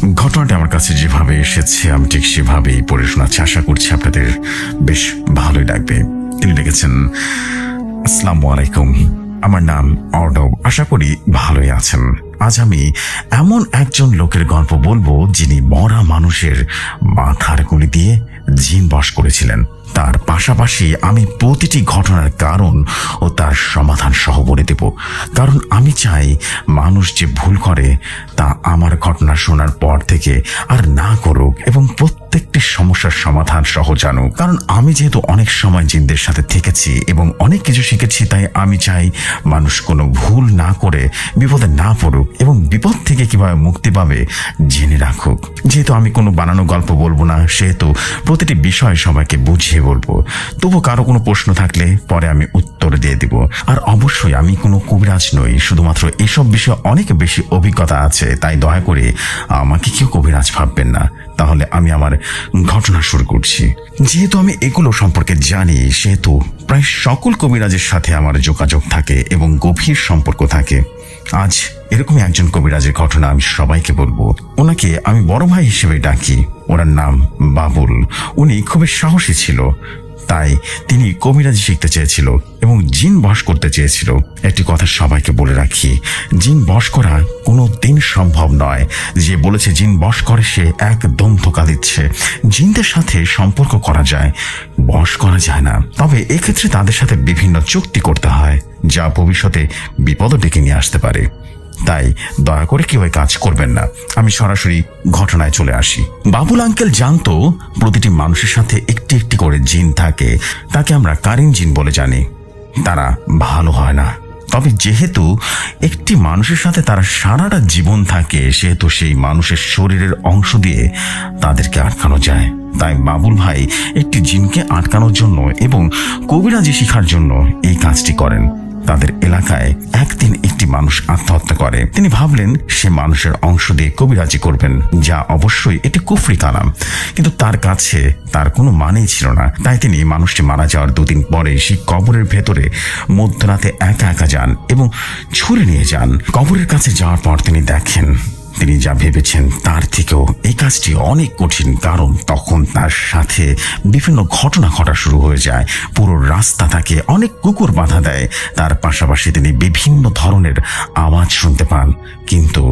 ঘটনাটা আমার কাছে যেভাবে এসেছে আমি ঠিক সেভাবেই পড়ে শোনাচ্ছি। আশা করছি আপনাদের বেশ ভালোই লাগবে। তিনি লিখেছেন, আসসালামু আলাইকুম, আমার নাম অর্ণব, আশা করি ভালোই আছেন। আজ আমি এমন একজন লোকের গল্প বলবো যিনি মরা মানুষের মাথার গুলি দিয়ে জিন বশ করেছিলেন। তার পাশাপাশি আমি প্রতিটি ঘটনার কারণ ও তার সমাধান সহ বলে দেব, কারণ আমি চাই মানুষ যে ভুল করে তা আমার ঘটনা শোনার পর থেকে আর না করুক এবং প্রত্যেকটি সমস্যার সমাধান সহ জানুক। কারণ আমি যেহেতু অনেক সময় জিনদের সাথে থেকেছি এবং অনেক কিছু শিখেছি, তাই আমি চাই মানুষ কোনো ভুল না করে বিপদে না পড়ুক এবং বিপদ থেকে কিভাবে মুক্তি পাবে জেনে রাখুক। যেহেতু আমি কোনো বানানো গল্প বলবো না, সেহেতু প্রতিটি বিষয় সবাইকে বুঝিয়ে বলবো। তবু কারো কোনো প্রশ্ন থাকলে পরে আমি উত্তর দিয়ে দিব। আর অবশ্যই আমি কোনো কবিরাজ নই, শুধুমাত্র এসব বিষয়ে অনেক বেশি অভিজ্ঞতা আছে, তাই দয়া করে আমাকে কেউ কবিরাজ ভাববেন না। তাহলে আমি আমার ঘটনা শুরু করছি। যেহেতু আমি এগুলো সম্পর্কে জানি, সেহেতু প্রায় সকল কবিরাজের সাথে আমার যোগাযোগ থাকে এবং গভীর সম্পর্ক থাকে। আজ এরকমই একজন কবিরাজের ঘটনা আমি সবাইকে বলবো। ওনাকে আমি বড় ভাই হিসেবে ডাকি। ওনার নাম বাবুল। উনি খুবই সাহসী ছিল, তাই তিনি কবিরাজি শিখতে চেয়েছিল এবং জিন বশ করতে চেয়েছিল। একটি কথা সবাইকে বলে রাখি, জিন বশ করা কোনো দিন সম্ভব নয়। যে বলেছে জিন বশ করে সে একদম ধোঁকা দিচ্ছে। জিনদের সাথে সম্পর্ক করা যায়, বশ করা যায় না। তবে এক্ষেত্রে তাদের সাথে বিভিন্ন চুক্তি করতে হয়, যা ভবিষ্যতে বিপদও ডেকে নিয়ে আসতে পারে। তাই দয়া করে কেউ কাজ করবেন না। আমি সরাসরি ঘটনায় চলে আসি। বাবুল আঙ্কেল জানতো প্রতিটি মানুষের সাথে একটি একটি করে জিন থাকে। তাকে আমরা কারিন জিন বলে জানি। তারা ভালো হয় না, তবে যেহেতু একটি মানুষের সাথে তারা সারাটা জীবন থাকে, সেহেতু সেই মানুষের শরীরের অংশ দিয়ে তাদেরকে আটকানো যায়। তাই বাবুল ভাই একটি জিনকে আটকানোর জন্য এবং কবিরাজি শিখার জন্য এই কাজটি করেন। তাদের এলাকায় একদিন একটি মানুষ আত্মহত্যা করে। তিনি ভাবলেন সে মানুষের অংশ দিয়ে কবিরাজি করবেন, যা অবশ্যই এটি কুফরি কালাম, কিন্তু তার কাছে তার কোনো মানেই ছিল না। তাই তিনি মানুষটি মারা যাওয়ার দুদিন পরে সেই কবরের ভেতরে মধ্যরাতে একা একা যান এবং ছুরি নিয়ে যান। কবরের কাছে যাওয়ার পর তিনি দেখেন তিনি যা ভেবেছেন তার থেকেও এই কাজটি অনেক কঠিন, কারণ তখন তার সাথে বিভিন্ন ঘটনা ঘটা শুরু হয়ে যায়। পুরো রাস্তা তাকে অনেক কুকুর বাধা দেয়। তার পাশাপাশি তিনি বিভিন্ন ধরনের আওয়াজ শুনতে পান, কিন্তু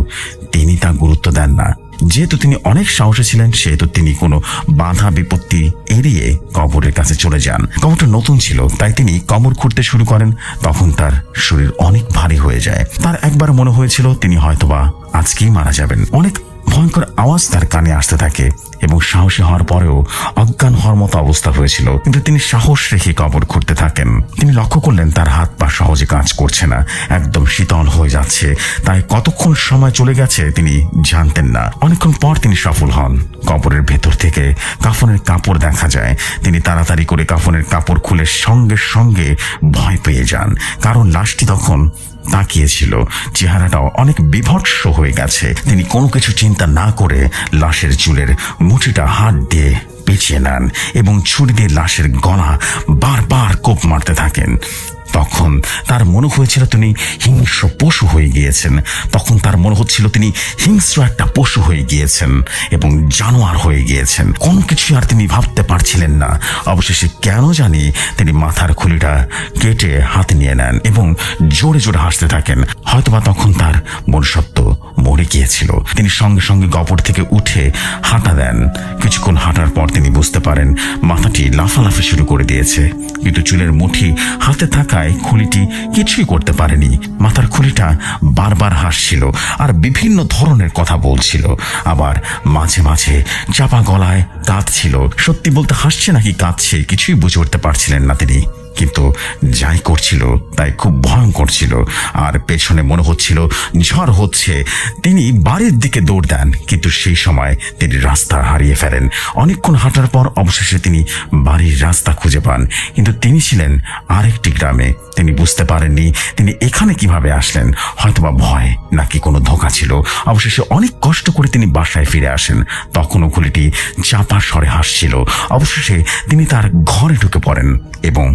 তিনি তা গুরুত্ব দেন না। যেহেতু তিনি অনেক সাহসী ছিলেন, সেহেতু তিনি কোনো বাধা বিপত্তি এড়িয়ে কবরের কাছে চলে যান। কবরটা নতুন ছিল, তাই তিনি কবর খুঁড়তে শুরু করেন। তখন তার শরীর অনেক ভারী হয়ে যায়। তার একবার মনে হয়েছিল তিনি হয়তোবা আজকেই মারা যাবেন। অনেক ভয়ঙ্কর আওয়াজ তার কানে আসতে থাকে এবং সাহসী হওয়ার পরেও অজ্ঞান হওয়ার মতো অবস্থা হয়েছিল, কিন্তু তিনি সাহস রেখে কবর খুঁড়তে থাকেন। তিনি লক্ষ্য করলেন তার হাত পা সহজে কাজ করছে না, একদম শীতল হয়ে যাচ্ছে। তাই কতক্ষণ সময় চলে গেছে তিনি জানতেন না। অনেকক্ষণ পর তিনি সফল হন। কবরের ভেতর থেকে কাফনের কাপড় দেখা যায়। তিনি তাড়াতাড়ি করে কাফনের কাপড় খুলে সঙ্গে সঙ্গে ভয় পেয়ে যান, কারণ লাশটি তখন তাকিয়েছিল। চেহারাটাও অনেক বিভৎস হয়ে গেছে। তিনি কোনো কিছু চিন্তা না করে লাশের চুলের মুঠিটা হাত দিয়ে পেঁচিয়ে নেন এবং ছুরি দিয়ে লাশের গলা বারবার কোপ মারতে থাকেন। তখন তার মনে হয়েছিল তিনি হিংস্র পশু হয়ে গিয়েছেন। তখন তার মনে হচ্ছিল তিনি হিংস্র একটা পশু হয়ে গিয়েছেন এবং জানোয়ার হয়ে গিয়েছেন। কোনো কিছু আর তিনি ভাবতে পারছিলেন না। অবশেষে কেন জানি তিনি মাথার খুলিটা কেটে হাতে নিয়ে নেন এবং জোরে জোরে হাসতে থাকেন। হয়তোবা তখন তার মনুষ্যত্ব মরে গিয়েছিল। তিনি সঙ্গে সঙ্গে কবর থেকে উঠে হাঁটা দেন। কিছুক্ষণ হাঁটার পর তিনি বুঝতে পারেন মাথাটি লাফালাফি শুরু করে দিয়েছে, কিন্তু চুলের মুঠি হাতে থাকায় খুলিটি কিছুই করতে পারেনি। মাথার খুলিটা বারবার হাসছিল আর বিভিন্ন ধরনের কথা বলছিল, আবার মাঝে মাঝে চাপা গলায় কাঁদছিল। সত্যি বলতে হাসছে নাকি কাঁদছে কিছুই বুঝে উঠতে পারছিলেন না তিনি, কিন্তু যাই করছিল তাই খুব ভয়ঙ্কর ছিল। আর পেছনে মনে হচ্ছিল ঝড় হচ্ছে। তিনি বাড়ির দিকে দৌড় দেন, কিন্তু সেই সময় তিনি রাস্তা হারিয়ে ফেলেন। অনেকক্ষণ হাঁটার পর অবশেষে তিনি বাড়ির রাস্তা খুঁজে পান, কিন্তু তিনি ছিলেন আরেকটি গ্রামে। তিনি বুঝতে পারেননি তিনি এখানে কিভাবে আসলেন। হয়তোবা ভয় নাকি কোনো ধোঁকা ছিল। অবশেষে অনেক কষ্ট করে তিনি বাসায় ফিরে আসেন। তখনও খুলিটি চাপা স্বরে হাসছিল। অবশেষে তিনি তার ঘরে ঢুকে পড়েন এবং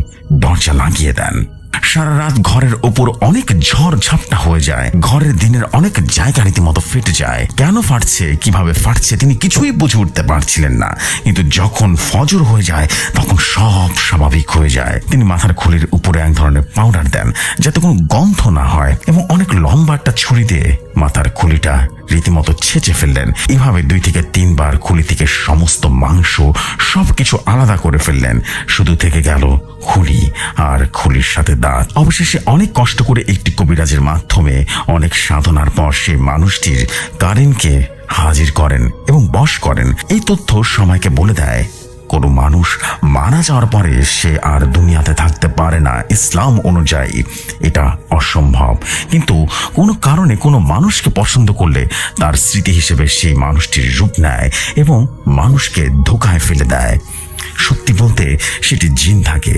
দরজা লাগিয়ে দেন। সারা রাত ঘরের ওপর অনেক ঝড় ঝাপটা হয়ে যায়, ঘরের দিনের অনেক জায়গা রীতিমতো ফেটে যায়। কেন ফাটছে, কিভাবে ফাটছে তিনি কিছুই বুঝে উঠতে পারছিলেন না। কিন্তু যখন ফজর হয়ে যায় তখন সব স্বাভাবিক হয়ে যায়। তিনি মাথার খুলির উপরে এক ধরনের পাউডার দেন যাতে কোনো গন্ধ না হয় এবং অনেক লম্বা একটা ছুরি দিয়ে মাথার খুলিটা রীতিমতো ছেঁচে ফেললেন। এভাবে 2 থেকে 3 বার খুলি থেকে সমস্ত মাংস সবকিছু আলাদা করে ফেললেন। শুধু থেকে গেল খুলি আর খুলির সাথে দাঁত। অবশেষে অনেক কষ্ট করে একটি কবিরাজের মাধ্যমে অনেক সাধনার পর সেই মানুষটির কারিনকে হাজির করেন এবং বশ করেন। এই তথ্য সময়কে বলে দেয় কোনো মানুষ মারা যাওয়ার পরে সে আর দুনিয়াতে থাকতে পারে না। ইসলাম অনুযায়ী এটা অসম্ভব, কিন্তু কোনো কারণে কোনো মানুষকে পছন্দ করলে তার স্মৃতি হিসেবে সেই মানুষটির রূপ নেয় এবং মানুষকে ধোঁকায় ফেলে দেয়। সত্যি বলতে সেটি জিন থাকে।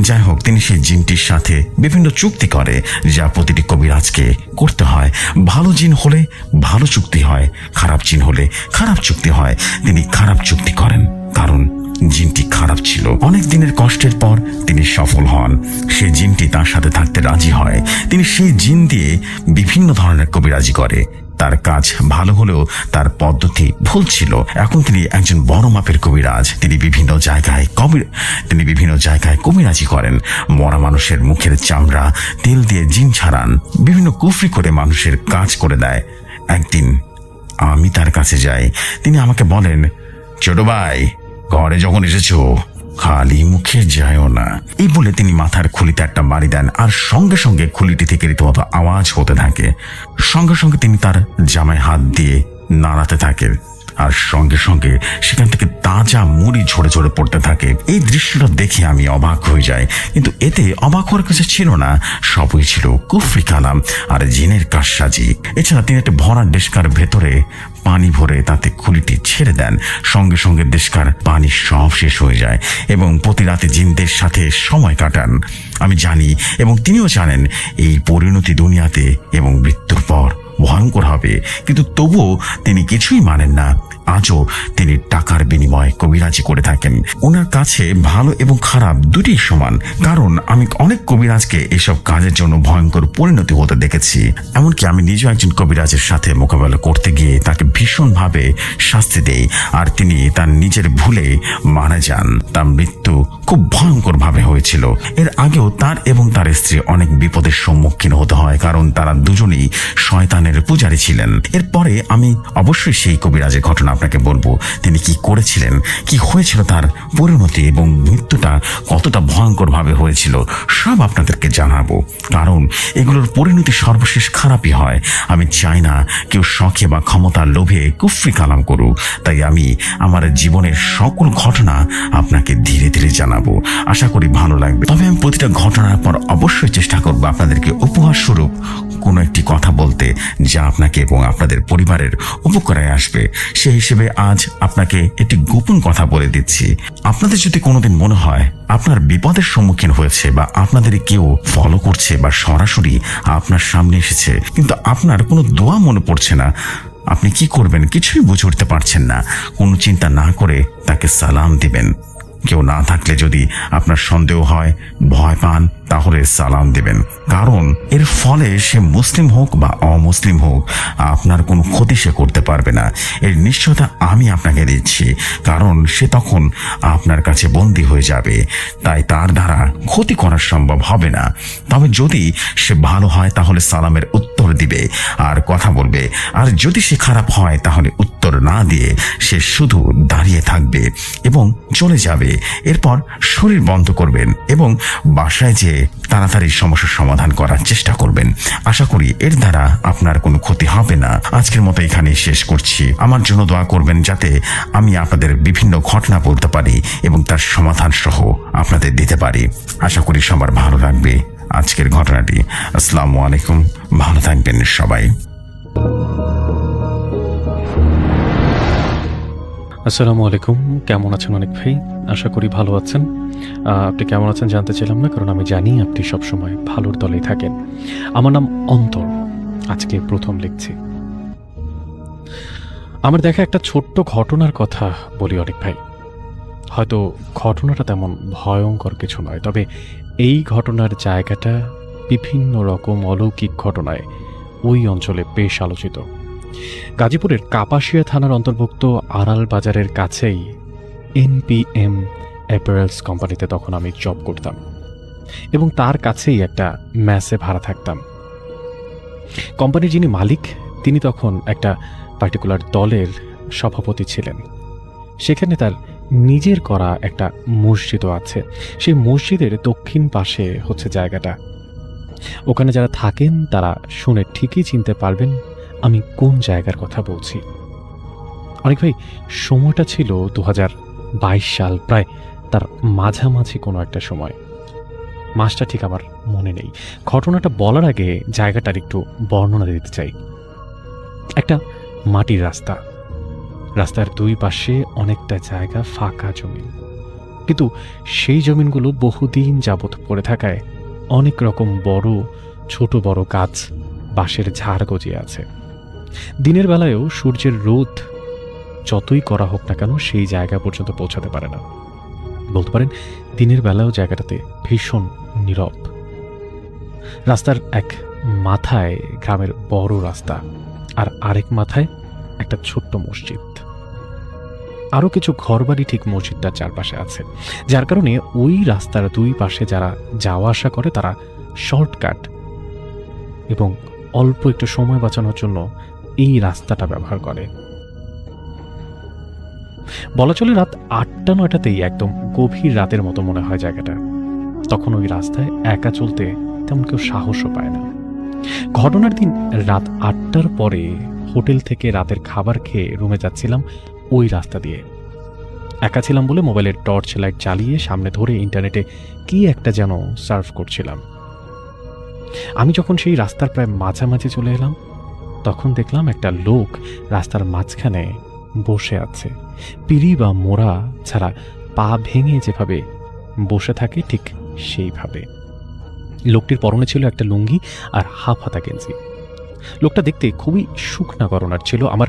যাই হোক, তিনি সেই জিনটির সাথে বিভিন্ন চুক্তি করে যা প্রতিটি কবিরাজকে করতে হয়। ভালো জিন হলে ভালো চুক্তি হয়, খারাপ জিন হলে খারাপ চুক্তি হয়। তিনি খারাপ চুক্তি করেন কারণ জিনটি খারাপ ছিল। অনেক দিনের কষ্টের পর তিনি সফল হন। সেই জিনটি তার সাথে থাকতে রাজি হয়। তিনি সেই জিন দিয়ে বিভিন্ন ধরনের কবিরাজি করে। তার কাজ ভালো হলেও তার পদ্ধতি ভুল ছিল। এখন তিনি একজন বড় মাপের কবিরাজ। তিনি বিভিন্ন জায়গায় কবিরাজি করেন। মরা মানুষের মুখের চামড়া তেল দিয়ে জিন ছাড়ান, বিভিন্ন কুফরি করে মানুষের কাজ করে দেয়। একদিন আমি তার কাছে যাই। তিনি আমাকে বলেন, ছোট ভাই, ঘরে যখন এসেছো খালি মুখে যায়ও না। এই বলে তিনি মাথার খুলিতে একটা বাড়ি দেন আর সঙ্গে সঙ্গে খুলিটি থেকে রীতিমতো আওয়াজ হতে থাকে। সঙ্গে সঙ্গে তিনি তার জামায় হাত দিয়ে নাড়াতে থাকেন আর সঙ্গে সঙ্গে সেখান থেকে তাজা মুড়ি ঝরে ঝরে পড়তে থাকে। এই দৃশ্যটা দেখে আমি অবাক হয়ে যাই, কিন্তু এতে অবাক হওয়ার কিছু ছিল না। সবই ছিল কুফরি কালাম আর জিনের কারসাজি। এছাড়া তিনি একটা ভরা ডেস্কার ভেতরে পানি ভরে তাতে খুলিটি ছেড়ে দেন। সঙ্গে সঙ্গে ডেস্কার পানি সব শেষ হয়ে যায় এবং প্রতি রাতে জিনদের সাথে সময় কাটান। আমি জানি এবং তিনিও জানেন এই পরিণতি দুনিয়াতে এবং মৃত্যুর পর ভয়ঙ্কর হবে, কিন্তু তবুও তিনি কিছুই মানেন না। আজও তিনি টাকার বিনিময়ে কবিরাজি করে থাকেন। ওনার কাছে ভালো এবং খারাপ দুটি সমান, কারণ আমি অনেক কবিরাজকে এসব কাজের জন্য ভয়ঙ্কর পরিণতি হতে দেখেছি। এমনকি আমি নিজেও একজন কবিরাজের সাথে মোকাবেলা করতে গিয়ে তাকে ভীষণভাবে শাস্তি দেই আর তিনি তার নিজের ভুলে মারা যান। তার মৃত্যু খুব ভয়ঙ্কর ভাবে হয়েছিল। এর আগেও তার এবং তার স্ত্রী অনেক বিপদের সম্মুখীন হতে হয়, কারণ তারা দুজনেই শয়তানের পূজারী ছিলেন। এরপরে আমি অবশ্যই সেই কবিরাজের ঘটনা আপনাকে বলবো। তিনি কি করেছিলেন, কি হয়েছিল, তার পরিণতি এবং মৃত্যুটা কতটা ভয়ঙ্কর ভাবে হয়েছিল সব আপনাদেরকে জানাবো, কারণ এগুলোর পরিণতি সর্বশেষ খারাপই হয়। আমি চাই না কেউ শখে বা ক্ষমতার লোভে কুফরি কালাম করুক। তাই আমি আমার জীবনের সকল ঘটনা আপনাকে ধীরে ধীরে জানাবো। আশা করি ভালো লাগবে। তবে আমি প্রতিটা ঘটনার পর অবশ্যই চেষ্টা করবো আপনাদেরকে উপহার স্বরূপ কোনো একটি কথা বলতে যা আপনাকে এবং আপনাদের পরিবারের উপকারে আসবে। সেই হিসেবে আজ আপনাকে একটি গোপন কথা বলে দিচ্ছি। আপনাদের যদি কোনোদিন মনে হয় আপনার বিপদের সম্মুখীন হয়েছে বা আপনাদের কেউ ফলো করছে বা সরাসরি আপনার সামনে এসেছে, কিন্তু আপনার কোনো দোয়া মনে পড়ছে না, আপনি কি করবেন কিছুই বুঝে উঠতে পারছেন না, কোনো চিন্তা না করে তাকে সালাম দিবেন। কেউ না থাকলে যদি আপনার সন্দেহ হয়, ভয় পান, তাহলে সালাম দেবেন, কারণ এর ফলে সে মুসলিম হোক বা অমুসলিম হোক আপনার কোনো ক্ষতি সে করতে পারবে না। এর নিশ্চয়তা আমি আপনাকে দিচ্ছি, কারণ সে তখন আপনার কাছে বন্দী হয়ে যাবে, তাই তার দ্বারা ক্ষতি করা সম্ভব হবে না। তবে যদি সে ভালো হয় তাহলে সালামের উত্তর দিবে আর কথা বলবে, আর যদি সে খারাপ হয় তাহলে উত্তর না দিয়ে সে শুধু দাঁড়িয়ে থাকবে এবং চলে যাবে। এরপর শরীর বন্ধ করবেন এবং বাসায় যেয়ে তাড়াতাড়ি সমস্যার সমাধান করার চেষ্টা করবেন। আশা করি এর দ্বারা আপনার কোনো ক্ষতি হবে না। আজকের মতো এখানেই শেষ করছি। আমার জন্য দোয়া করবেন যাতে আমি আপনাদের বিভিন্ন ঘটনা বলতে পারি এবং তার সমাধান সহ আপনাদের দিতে পারি। আশা করি সবার ভালো লাগবে আজকের ঘটনাটি। আসসালামু আলাইকুম, ভালো থাকবেন সবাই। আসসালামু আলাইকুম, কেমন আছেন অনেক ভাই? আশা করি ভালো আছেন। আপনি কেমন আছেন জানতে চাইলাম না, কারণ আমি জানি আপনি সবসময় ভালোর দলেই থাকেন। আমার নাম অন্তর, আজকে প্রথম লিখছি। আমার দেখা একটা ছোট্ট ঘটনার কথা বলি অনেক ভাই। হয়তো ঘটনাটা তেমন ভয়ঙ্কর কিছু নয়, তবে এই ঘটনার জায়গাটা বিভিন্ন রকম অলৌকিক ঘটনায় ওই অঞ্চলে বেশ আলোচিত। গাজীপুরের কাপাসিয়া থানার অন্তর্ভুক্ত আড়াল বাজারের কাছেই NPM অ্যাপারেলস কোম্পানিতে তখন আমি জব করতাম এবং তার কাছেই একটা ম্যাসে ভাড়া থাকতাম। কোম্পানির যিনি মালিক তিনি তখন একটা পার্টিকুলার দলের সভাপতি ছিলেন। সেখানে তার নিজের করা একটা মসজিদও আছে। সেই মসজিদের দক্ষিণ পাশে হচ্ছে জায়গাটা। ওখানে যারা থাকেন তারা শুনে ঠিকই চিনতে পারবেন আমি কোন জায়গার কথা বলছি। অনেক ভাই, সময়টা ছিল 2022 সাল, প্রায় তার মাঝামাঝি কোনো একটা সময়। মাসটা ঠিক আমার মনে নেই। ঘটনাটা বলার আগে জায়গাটার একটু বর্ণনা দিতে চাই। একটা মাটির রাস্তা, রাস্তার দুই পাশে অনেকটা জায়গা ফাঁকা জমি, কিন্তু সেই জমিনগুলো বহুদিন যাবৎ পড়ে থাকায় অনেক রকম বড় ছোট বড় গাছ, বাঁশের ঝাড় গজিয়ে আছে। দিনের বেলায়ও সূর্যের রোদ যতই করা হোক না কেন সেই জায়গা পর্যন্ত পৌঁছাতে পারে না। বলতে পারেন দিনের বেলাও জায়গাটাতে ভীষণ নীরব। রাস্তার এক মাথায় গ্রামের বড় রাস্তা, আর আরেক মাথায় একটা ছোট্ট মসজিদ। আরও কিছু ঘরবাড়ি ঠিক মসজিদটার চারপাশে আছে, যার কারণে ওই রাস্তার দুই পাশে যারা যাওয়া আসা করে তারা শর্টকাট এবং অল্প একটু সময় বাঁচানোর জন্য এই রাস্তাটা ব্যবহার করে। বলা চলে রাত 8টা-9টাতেই একদম গভীর রাতের মতো মনে হয় জায়গাটা। তখন ওই রাস্তায় একা চলতে তেমন কেউ সাহসও পায় না। ঘটনার দিন রাত 8টার পরে হোটেল থেকে রাতের খাবার খেয়ে রুমে যাচ্ছিলাম ওই রাস্তা দিয়ে। একা ছিলাম বলে মোবাইলের টর্চ লাইট চালিয়ে সামনে ধরে ইন্টারনেটে কি একটা যেন সার্চ করছিলাম। আমি যখন সেই রাস্তার প্রায় মাঝামাঝি চলে এলাম, তখন দেখলাম একটা লোক রাস্তার মাঝখানে বসে আছে। পিঁড়ি বা মোড়া ছাড়া পা ভেঙে যেভাবে বসে থাকে ঠিক সেইভাবে। লোকটির পরনে ছিল একটা লুঙ্গি আর হাফ হাতা গেঞ্জি। লোকটা দেখতে খুবই শুকনা গরনার ছিল। আমার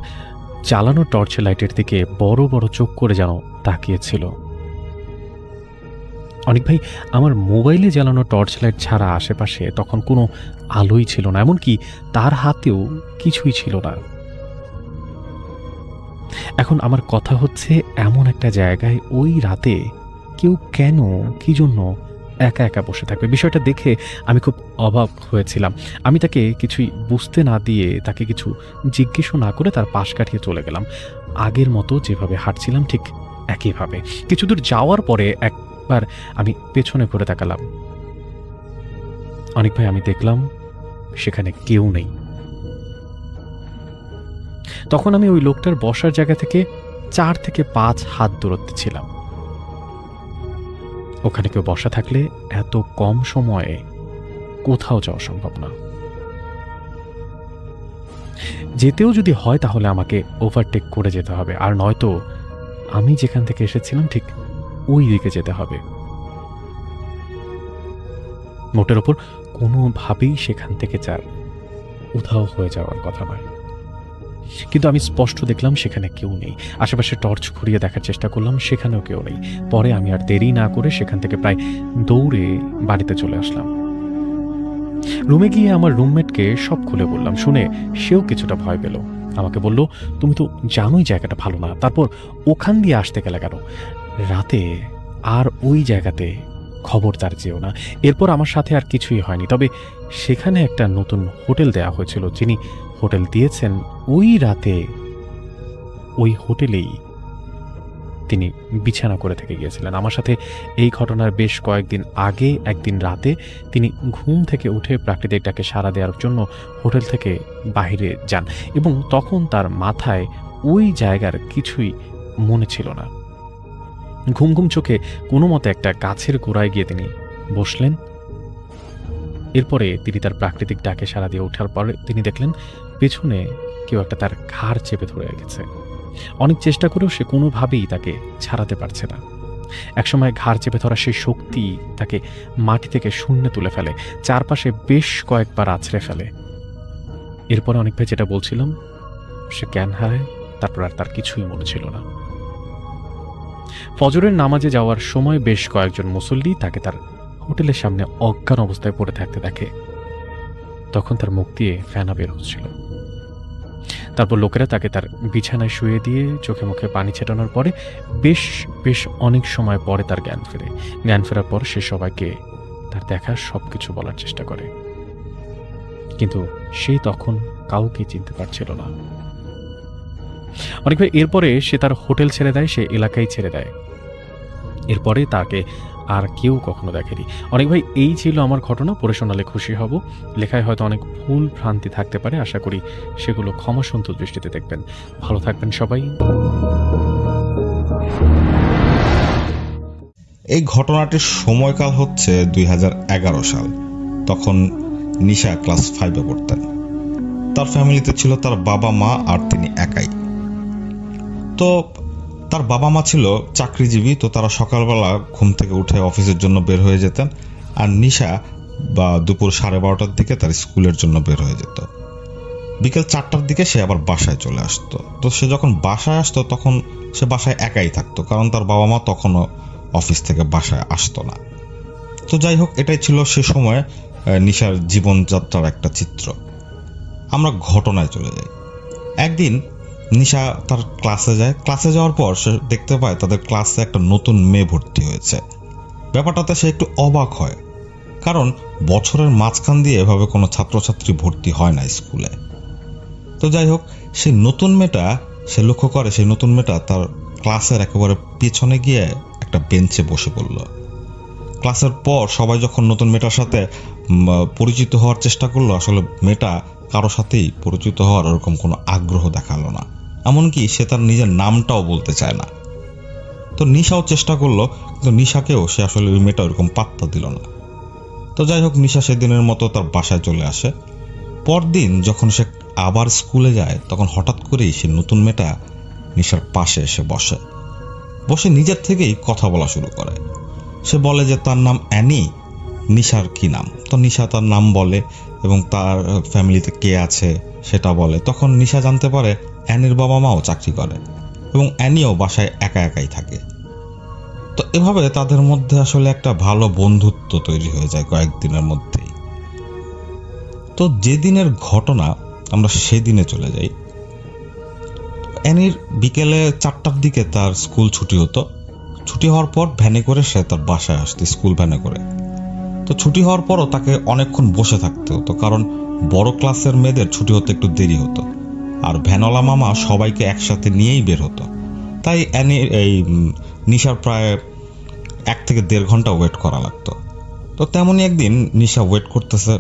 চালানো টর্চ লাইটের দিকে বড় বড় চোখ করে যেন তাকিয়েছিল। অনেক ভাই, আমার মোবাইলে জ্বালানো টর্চ লাইট ছাড়া আশেপাশে তখন কোনো আলোই ছিল না, এমনকি তার হাতেও কিছুই ছিল না। এখন আমার কথা হচ্ছে, এমন একটা জায়গায় ওই রাতে কেউ কেন, কি জন্য একা একা বসে থাকবে? বিষয়টা দেখে আমি খুব অবাক হয়েছিলাম। আমি তাকে কিছুই বুঝতে না দিয়ে, তাকে কিছু জিজ্ঞেসও না করে তার পাশ কাটিয়ে চলে গেলাম। আগের মতো যেভাবে হাঁটছিলাম ঠিক একইভাবে। কিছু দূর যাওয়ার পরে একবার আমি পেছনে ঘুরে তাকালাম। অনেক ভাই, আমি দেখলাম সেখানে কেউ নেই। তখন আমি ওই লোকটার বসার জায়গা থেকে 4 থেকে 5 হাত দূরত্বে ছিলাম। ওখানে কেউ বসা থাকলে এত কম সময়ে কোথাও যাওয়া সম্ভব না। যেতেও যদি হয় তাহলে আমাকে ওভারটেক করে যেতে হবে, আর নয়তো আমি যেখান থেকে এসেছিলাম ঠিক ওই দিকে যেতে হবে। মোটের ওপর কোনোভাবেই সেখান থেকে যার উধাও হয়ে যাওয়ার কথা নয়। কিন্তু আমি স্পষ্ট দেখলাম সেখানে কেউ নেই। আশেপাশে টর্চ ঘুরিয়ে দেখার চেষ্টা করলাম, সেখানেও কেউ নেই। পরে আমি আর দেরি না করে সেখান থেকে প্রায় দৌড়ে বাড়িতে চলে আসলাম। রুমে গিয়ে আমার রুমমেটকে সব খুলে বললাম। শুনে সেও কিছুটা ভয় পেল। আমাকে বলল, তুমি তো জানোই জায়গাটা ভালো না, তারপর ওখান দিয়ে আসতে গেলে কেন? রাতে আর ওই জায়গাতে খবরদার যেও না। এরপর আমার সাথে আর কিছুই হয়নি, তবে সেখানে একটা নতুন হোটেল দেওয়া হয়েছিল। যিনি হোটেল দিয়েছেন ওই রাতে ওই হোটেলেই তিনি বিছানা করে থেকে গিয়েছিলেন। আমার সাথে এই ঘটনার বেশ কয়েকদিন আগে একদিন রাতে তিনি ঘুম থেকে উঠে প্রাকৃতিক ডাকে সাড়া দেওয়ার জন্য হোটেল থেকে বাইরে যান এবং তখন তার মাথায় ওই জায়গার কিছুই মনে ছিল না। ঘুম ঘুম চোখে কোনো মতে একটা গাছের গোড়ায় গিয়ে তিনি বসলেন। এরপরে তিনি তার প্রাকৃতিক ডাকে সাড়া দিয়ে ওঠার পরে তিনি দেখলেন পেছনে কেউ একটা তার ঘাড় চেপে ধরে রেখেছে। অনেক চেষ্টা করেও সে কোনোভাবেই তাকে ছাড়াতে পারছে না। একসময় ঘাড় চেপে ধরা সেই শক্তি তাকে মাটি থেকে শূন্যে তুলে ফেলে, চারপাশে বেশ কয়েকবার আছড়ে ফেলে। এরপরে অনেক ভাই যেটা বলছিলাম, সে জ্ঞান হারায়, তারপর আর তার কিছুই মনে ছিল না। ফজরের নামাজে যাওয়ার সময় বেশ কয়েকজন মুসল্লি তাকে তার হোটেলের সামনে অজ্ঞান অবস্থায় পড়ে থাকতে দেখে। তখন তার মুখ দিয়ে ফেনা বের হচ্ছিল। তারপর লোকেরা তাকে তার বিছানায় শুয়ে দিয়ে চোখে মুখে পানি ছেটানোর পরে বেশ বেশ অনেক সময় পরে তার জ্ঞান ফেরে। জ্ঞান ফেরার পর সে সবাইকে তার দেখা সবকিছু বলার চেষ্টা করে, কিন্তু সে তখন কাউকে চিনতে পারছিল না। অনেক ভাই এরপরে সে তার হোটেল ছেড়ে দেয়, সে এলাকায় ছেড়ে দেয়। এরপরে তাকে আর কেউ কখনো দেখেনি। অনেক ভাই এই ছিল আমার ঘটনা। পড়ে শোনালে খুশি হব। লেখায় হয়তো অনেক ভুল ভ্রান্তি থাকতে পারে, আশা করি সেগুলো ক্ষমাসুন্দর দৃষ্টিতে দেখবেন। ভালো থাকবেন সবাই। এই ঘটনাটির সময়কাল হচ্ছে 2011 সাল। তখন নিশা ক্লাস 5-এ পড়তেন। তার ফ্যামিলিতে ছিল তার বাবা মা আর তিনি একাই। তো তার বাবা মা ছিল চাকরিজীবী, তো তারা সকালবেলা ঘুম থেকে উঠে অফিসের জন্য বের হয়ে যেতেন, আর নিশা বা দুপুর 12:30টার দিকে তার স্কুলের জন্য বের হয়ে যেত। বিকেল 4টার দিকে সে আবার বাসায় চলে আসতো। তো সে যখন বাসায় আসতো তখন সে বাসায় একাই থাকতো, কারণ তার বাবা মা তখনও অফিস থেকে বাসায় আসতো না। তো যাই হোক, এটাই ছিল সে সময় নিশার জীবনযাত্রার একটা চিত্র। আমরা ঘটনায় চলে যাই। একদিন নিশা তার ক্লাসে যায়। ক্লাসে যাওয়ার পর সে দেখতে পায় তাদের ক্লাসে একটা নতুন মেয়ে ভর্তি হয়েছে। ব্যাপারটাতে সে একটু অবাক হয়, কারণ বছরের মাঝখান দিয়ে এভাবে কোনো ছাত্রছাত্রী ভর্তি হয় না স্কুলে। তো যাই হোক, সেই নতুন মেয়েটা সে লক্ষ্য করে, সেই নতুন মেয়েটা তার ক্লাসের একেবারে পেছনে গিয়ে একটা বেঞ্চে বসে পড়ল। ক্লাসের পর সবাই যখন নতুন মেয়েটার সাথে পরিচিত হওয়ার চেষ্টা করলো, আসলে মেয়েটা কারো সাথেই পরিচিত হওয়ার ওরকম কোনো আগ্রহ দেখালো না, এমনকি সে তার নিজের নামটাও বলতে চায় না। তো নিশাও চেষ্টা করলো, কিন্তু নিশাকেও সে আসলে ওই মেয়েটা ওরকম পাত্তা দিল না। তো যাই হোক, নিশা সেদিনের মতো তার বাসায় চলে আসে। পরদিন যখন সে আবার স্কুলে যায়, তখন হঠাৎ করেই সে নতুন মেয়েটা নিশার পাশে এসে বসে নিজের থেকেই কথা বলা শুরু করে। সে বলে যে তার নাম অ্যানি, নিশার কি নাম। তো নিশা তার নাম বলে এবং তার ফ্যামিলিতে কে আছে সেটা বলে। তখন নিশা জানতে পারে অ্যানির বাবা মাও চাকরি করে এবং অ্যানিও বাসায় একা একাই থাকে। তো এভাবে তাদের মধ্যে আসলে একটা ভালো বন্ধুত্ব তৈরি হয়ে যায় কয়েকদিনের মধ্যেই। তো যেদিনের ঘটনা, আমরা সেদিনে চলে যাই। অ্যানির বিকেলে 4টার দিকে তার স্কুল ছুটি হতো। ছুটি হওয়ার পর ভ্যানে করে সে তার বাসায় আসতো, স্কুল ভ্যানে করে। তো ছুটি হওয়ার পরও তাকে অনেকক্ষণ বসে থাকতে হতো, কারণ বড় ক্লাসের মেয়েদের ছুটি হতে একটু দেরি হতো, আর ভ্যানওয়ালা মামা সবাইকে একসাথে নিয়েই বের হতো। তাই নিশার প্রায় 1 থেকে 1.5 ঘন্টা ওয়েট করা লাগতো। তো তেমনই একদিন নিশা ওয়েট করতেছে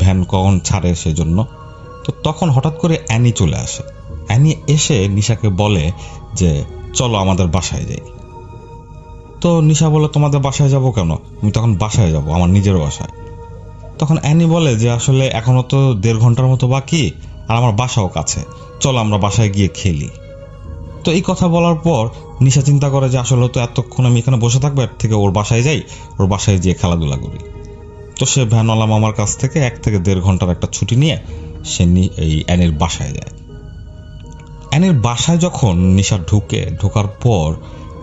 ভ্যান কখন ছাড়ে সেজন্য। তো তখন হঠাৎ করে অ্যানি চলে আসে। অ্যানি এসে নিশাকে বলে যে চলো আমাদের বাসায় যাই। তো নিশা বলে তোমাদের বাসায় যাব কেন? আমি তখন বাসায় যাব, আমার নিজের বাসায়। তখন অ্যানি বলে যে আসলে এখনো তো 1.5 ঘন্টার মতো বাকি, আর আমার বাসাও কাছে, চলো আমরা বাসায় গিয়ে খেলি। তো এই কথা বলার পর নিশা চিন্তা করে যে আসলে তো এতক্ষণ আমি এখানে বসে থাকবো, এর থেকে ওর বাসায় যাই, ওর বাসায় গিয়ে খেলাধুলা করি। তো সে ভ্যানওয়ালা মামার কাছ থেকে 1 থেকে 1.5 ঘন্টার একটা ছুটি নিয়ে সে এই অ্যানির বাসায় যায়। অ্যানির বাসায় যখন নিশা ঢোকার পর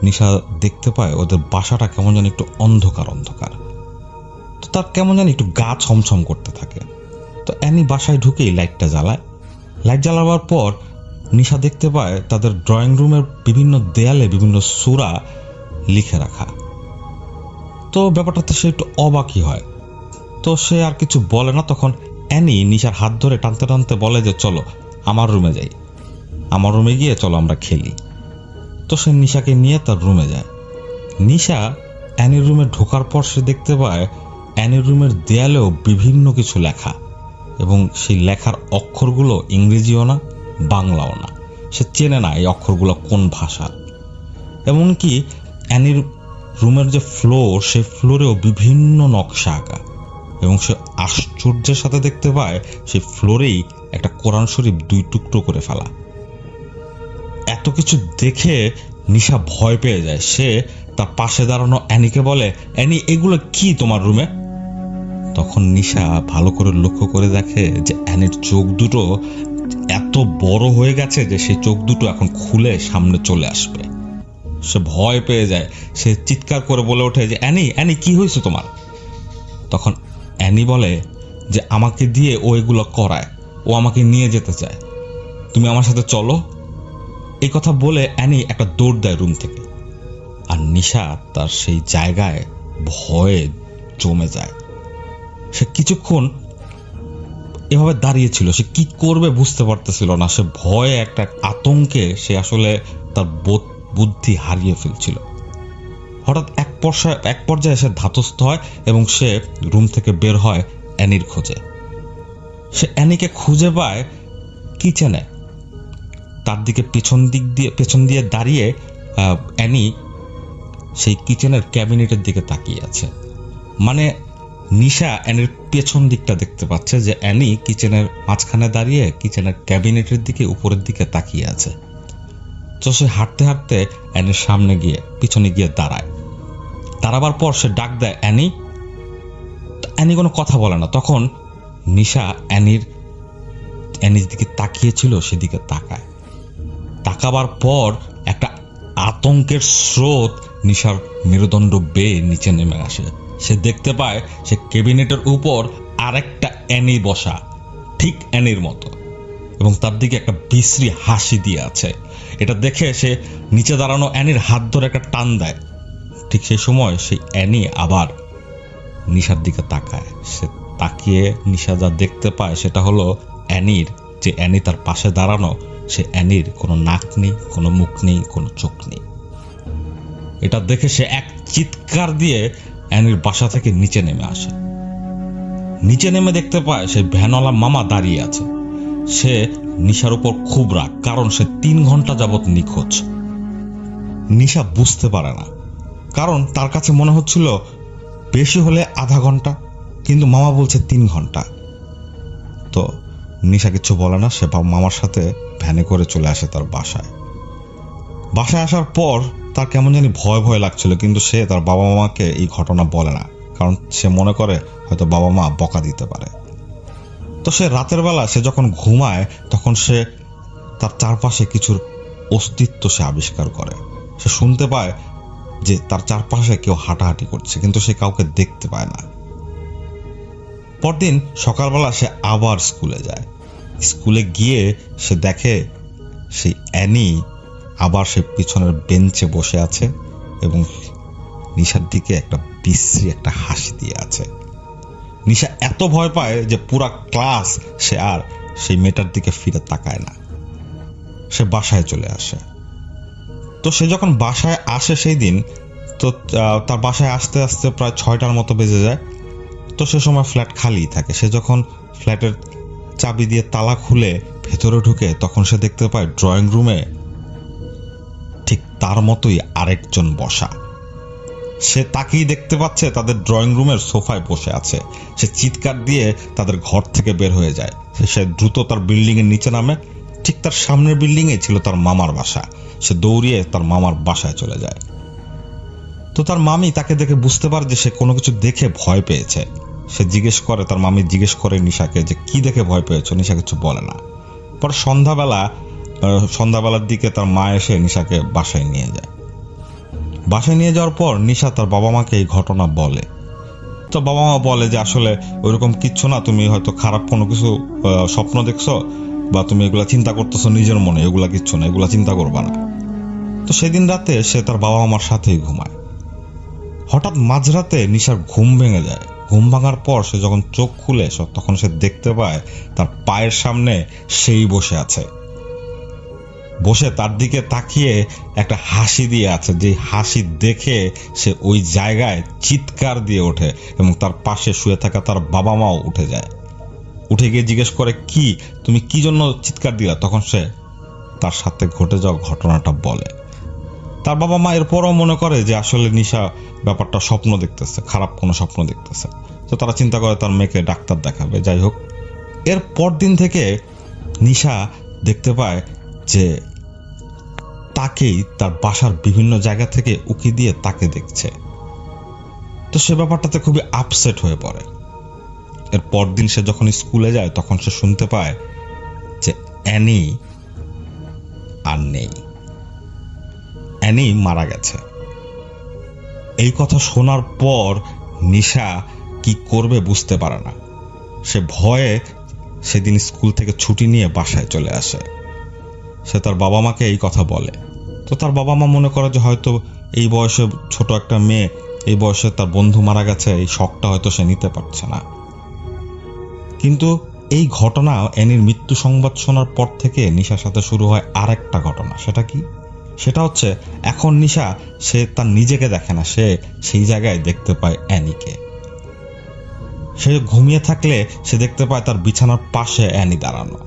নিশা দেখতে পায় ওদের বাসাটা কেমন যেন একটু অন্ধকার অন্ধকার। তো তার কেমন যেন একটু গা ছমছম করতে থাকে। তো অ্যানি বাসায় ঢুকেই লাইটটা জ্বালায়। লাইট জ্বালাবার পর নিশা দেখতে পায় তাদের ড্রয়িং রুমের বিভিন্ন দেয়ালে বিভিন্ন সূরা লিখে রাখা। তো ব্যাপারটাতে সে একটু অবাকই হয়। তো সে আর কিছু বলে না। তখন অ্যানি নিশার হাত ধরে টানতে টানতে বলে যে চলো আমার রুমে যাই, আমার রুমে গিয়ে চলো আমরা খেলি। তো সে নিশাকে নিয়ে তার রুমে যায়। নিশা অ্যানির রুমে ঢোকার পর সে দেখতে পায় অ্যানির রুমের দেয়ালেও বিভিন্ন কিছু লেখা, এবং সেই লেখার অক্ষরগুলো ইংরেজিও না, বাংলাও না। সে চেনে না এই অক্ষরগুলো কোন ভাষা। এমনকি অ্যানির রুমের যে ফ্লোর, সেই ফ্লোরেও বিভিন্ন নকশা আঁকা, এবং সে আশ্চর্যের সাথে দেখতে পায় সেই ফ্লোরেই একটা কোরআন শরীফ 2 টুকরো করে ফেলা। এত কিছু দেখে নিশা ভয় পেয়ে যায়। সে তার পাশে দাঁড়ানো অ্যানিকে বলে, অ্যানি এগুলো কি তোমার রুমে? তখন নিশা ভালো করে লক্ষ্য করে দেখে যে অ্যানির চোখ দুটো এত বড় হয়ে গেছে যে সেই চোখ দুটো এখন খুলে সামনে চলে আসবে। সে ভয় পেয়ে যায়। সে চিৎকার করে বলে ওঠে যে অ্যানি, অ্যানি কি হয়েছে তোমার? তখন অ্যানি বলে যে আমাকে দিয়ে ও এগুলো করায়, ও আমাকে নিয়ে যেতে চায়, তুমি আমার সাথে চলো। এই কথা বলে অ্যানি একটা দৌড় দেয় রুম থেকে। আর নিশা তার সেই জায়গায় ভয়ে জমে যায়। সে কিছুক্ষণ এভাবে দাঁড়িয়েছিল, সে কি করবে বুঝতে পারতেছিল না। সে ভয়ে একটা আতঙ্কে সে আসলে তার বুদ্ধি হারিয়ে ফেলছিল। হঠাৎ এক পর্যায়ে সে ধাতস্থ হয় এবং সে রুম থেকে বের হয় অ্যানির খোঁজে। সে অ্যানিকে খুঁজে পায় কিচেনে। তার দিকে পেছন দিয়ে দাঁড়িয়ে অ্যানি সেই কিচেনের ক্যাবিনেটের দিকে তাকিয়ে আছে। মানে নিশা অ্যানির পেছন দিকটা দেখতে পাচ্ছে যে অ্যানি কিচেনের মাঝখানে দাঁড়িয়ে কিচেনের ক্যাবিনেটের দিকে উপরের দিকে তাকিয়ে আছে। তো সে হাঁটতে হাঁটতে অ্যানির সামনে গিয়ে পিছনে গিয়ে দাঁড়ায়। দাঁড়াবার পর সে ডাক দেয় অ্যানি। অ্যানি কোনো কথা বলে না। তখন নিশা অ্যানির দিকে তাকিয়েছিল, সেদিকে তাকাবার পর একটা আতঙ্কের স্রোত নিশার মেরুদণ্ড বেয়ে নিচে নেমে আসে। সে দেখতে পায় সে ক্যাবিনেটের উপর আরেকটা অ্যানি বসা, ঠিক অ্যানির মতো, এবং তার দিকে একটা বিশ্রী হাসি দিয়ে আছে। এটা দেখে সে নিচে দাঁড়ানো অ্যানির হাত ধরে একটা টান দেয়। ঠিক সেই সময় সেই অ্যানি আবার নিশার দিকে তাকায়। সে তাকিয়ে নিশা যা দেখতে পায় সেটা হলো অ্যানি তার পাশে দাঁড়ানো, সে অ্যানির কোনো নাক নেই, কোনো মুখ নেই, কোনো চোখ নেই। এটা দেখে সে এক চিৎকার দিয়ে অ্যানির বাসা থেকে নিচে নেমে আসে। নিচে নেমে দেখতে পায় সেই ভ্যানওয়ালা মামা দাঁড়িয়ে আছে। সে নিশার উপর খুব রাগ, কারণ সে 3 ঘন্টা যাবৎ নিখোঁজ। নিশা বুঝতে পারে না, কারণ তার কাছে মনে হচ্ছিল বেশি হলে আধা ঘন্টা, কিন্তু মামা বলছে 3 ঘন্টা। তো নিশা কিছু বলে না। সে মামার সাথে ভ্যানে করে চলে আসে তার বাসায়। আসার পর তার কেমন জানি ভয় ভয় লাগছিল, কিন্তু সে তার বাবা মাকে এই ঘটনা বলে না, কারণ সে মনে করে হয়তো বাবা মা বকা দিতে পারে। তো সে রাতের বেলা সে যখন ঘুমায় তখন সে তার চারপাশে কিছুর অস্তিত্ব সে আবিষ্কার করে। সে শুনতে পায় যে তার চারপাশে কেউ হাঁটাহাঁটি করছে, কিন্তু সে কাউকে দেখতে পায় না। পরদিন সকালবেলা সে আবার স্কুলে যায়। স্কুলে গিয়ে সে দেখে সেই অ্যানি আবার সে পিছনের বেঞ্চে বসে আছে এবং নিশার দিকে একটা বিশ্রী একটা হাসি দিয়ে আছে। নিশা এত ভয় পায় যে পুরা ক্লাস সে আর সেই মেয়েটার দিকে ফিরে তাকায় না। সে বাসায় চলে আসে। তো সে যখন বাসায় আসে সেই দিন, তো তার বাসায় আসতে আসতে প্রায় 6টার মতো বেজে যায়। তো সে সময় ফ্ল্যাট খালিই থাকে। সে যখন ফ্ল্যাটের চাবি দিয়ে তালা খুলে ভেতরে ঢুকে তখন সে দেখতে পায় ড্রয়িং রুমে ঠিক তার মতোই আরেকজন বসা। সে তাকেই দেখতে পাচ্ছে তাদের ড্রয়িং রুমের সোফায় বসে আছে। সে চিৎকার দিয়ে তাদের ঘর থেকে বের হয়ে যায়। সে দ্রুত তার বিল্ডিং এর নিচে নামে। ঠিক তার সামনের বিল্ডিং এ ছিল তার মামার বাসা। সে দৌড়িয়ে তার মামার বাসায় চলে যায়। তো তার মামি তাকে দেখে বুঝতে পারে যে সে কোনো কিছু দেখে ভয় পেয়েছে। সে জিজ্ঞেস করে, তার মামি জিজ্ঞেস করে নিশাকে যে কি দেখে ভয় পেয়েছো। নিশা কিছু বলে না। পরে সন্ধ্যাবেলার দিকে তার মা এসে নিশাকে বাসায় নিয়ে যায়। বাসায় নিয়ে যাওয়ার পর নিশা তার বাবা মাকে এই ঘটনা বলে। তো বাবা মা বলে যে আসলে ওইরকম কিচ্ছু না, তুমি হয়তো খারাপ কোনো কিছু স্বপ্ন দেখছো বা তুমি এগুলা চিন্তা করতেছো নিজের মনে, এগুলা কিচ্ছু না, এগুলা চিন্তা করবা না। তো সেদিন রাতে সে তার বাবা মার সাথেই ঘুমায়। হঠাৎ মাঝরাতে নিশার ঘুম ভেঙে যায়। ঘুম ভাঙার পর সে যখন চোখ খুলে তখন সে দেখতে পায় তার পায়ের সামনে সেই বসে আছে। বসে তার দিকে তাকিয়ে একটা হাসি দিয়ে আছে। যে হাসি দেখে সে ওই জায়গায় চিৎকার দিয়ে ওঠে এবং তার পাশে শুয়ে থাকা তার বাবা মাও উঠে যায়। উঠে গিয়ে জিজ্ঞেস করে, কি তুমি কি জন্য চিৎকার দিলা? তখন সে তার সাথে ঘটে যাওয়া ঘটনাটা বলে। তার বাবা মা এরপরও মনে করে যে আসলে নিশা ব্যাপারটা স্বপ্ন দেখতেছে, খারাপ কোনো স্বপ্ন দেখতেছে। তো তারা চিন্তা করে তার মেয়েকে ডাক্তার দেখাবে। যাই হোক, এর পর দিন থেকে নিশা দেখতে পায় যে তাকেই তার বাসার বিভিন্ন জায়গা থেকে উকি দিয়ে তাকে দেখছে। তো সে ব্যাপারটাতে খুবই আপসেট হয়ে পড়ে। এর পরদিন সে যখন স্কুলে যায় তখন সে শুনতে পায় যে অ্যানি আর নেই। অ্যানি মারা গেছে। এই কথা শোনার পর নিশা কি করবে বুঝতে পারে না। সে ভয়ে সেদিন স্কুল থেকে ছুটি নিয়ে বাসায় চলে আসে। সে তার বাবা মাকে এই কথা বলে। তো তার বাবা মা মনে করে যে হয়তো এই বয়সে ছোট একটা মেয়ে, এই বয়সে তার বন্ধু মারা গেছে, এই শখটা হয়তো সে নিতে পারছে না। কিন্তু এই ঘটনা, অ্যানির মৃত্যু সংবাদ শোনার পর থেকে নিশার সাথে শুরু হয় আর একটা ঘটনা। সেটা কি? সেটা হচ্ছে এখন নিশা সে তার নিজেকে দেখে না, সে সেই জায়গায় দেখতে পায় অ্যানিকে। সে ঘুমিয়ে থাকলে সে দেখতে পায় তার বিছানার পাশে অ্যানি দাঁড়ানো।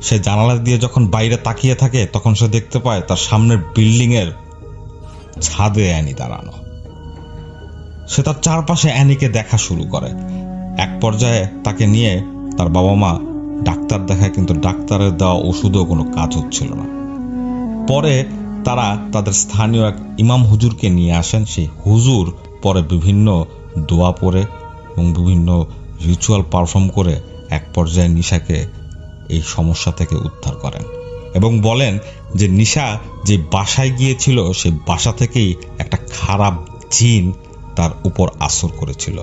সে জানালা দিয়ে যখন বাইরে তাকিয়ে থাকে তখন সে দেখতে পায় তার সামনের বিল্ডিংয়ের ছাদে অ্যানি দাঁড়ানো। সে তার চারপাশে অ্যানিকে দেখা শুরু করে। এক পর্যায়ে তাকে নিয়ে তার বাবা মা ডাক্তার দেখায়, কিন্তু ডাক্তারের দেওয়া ওষুধেও কোনো কাজ হচ্ছিল না। পরে তারা তাদের স্থানীয় এক ইমাম হুজুরকে নিয়ে আসেন। সেই হুজুর পরে বিভিন্ন দোয়া পড়ে এবং বিভিন্ন রিচুয়াল পারফর্ম করে এক পর্যায়ে নিশাকে এই সমস্যা থেকে উদ্ধার করেন এবং বলেন যে নিশা যে বাসায় গিয়েছিল সেই বাসা থেকেই একটা খারাপ জিন তার উপর আসর করেছিল।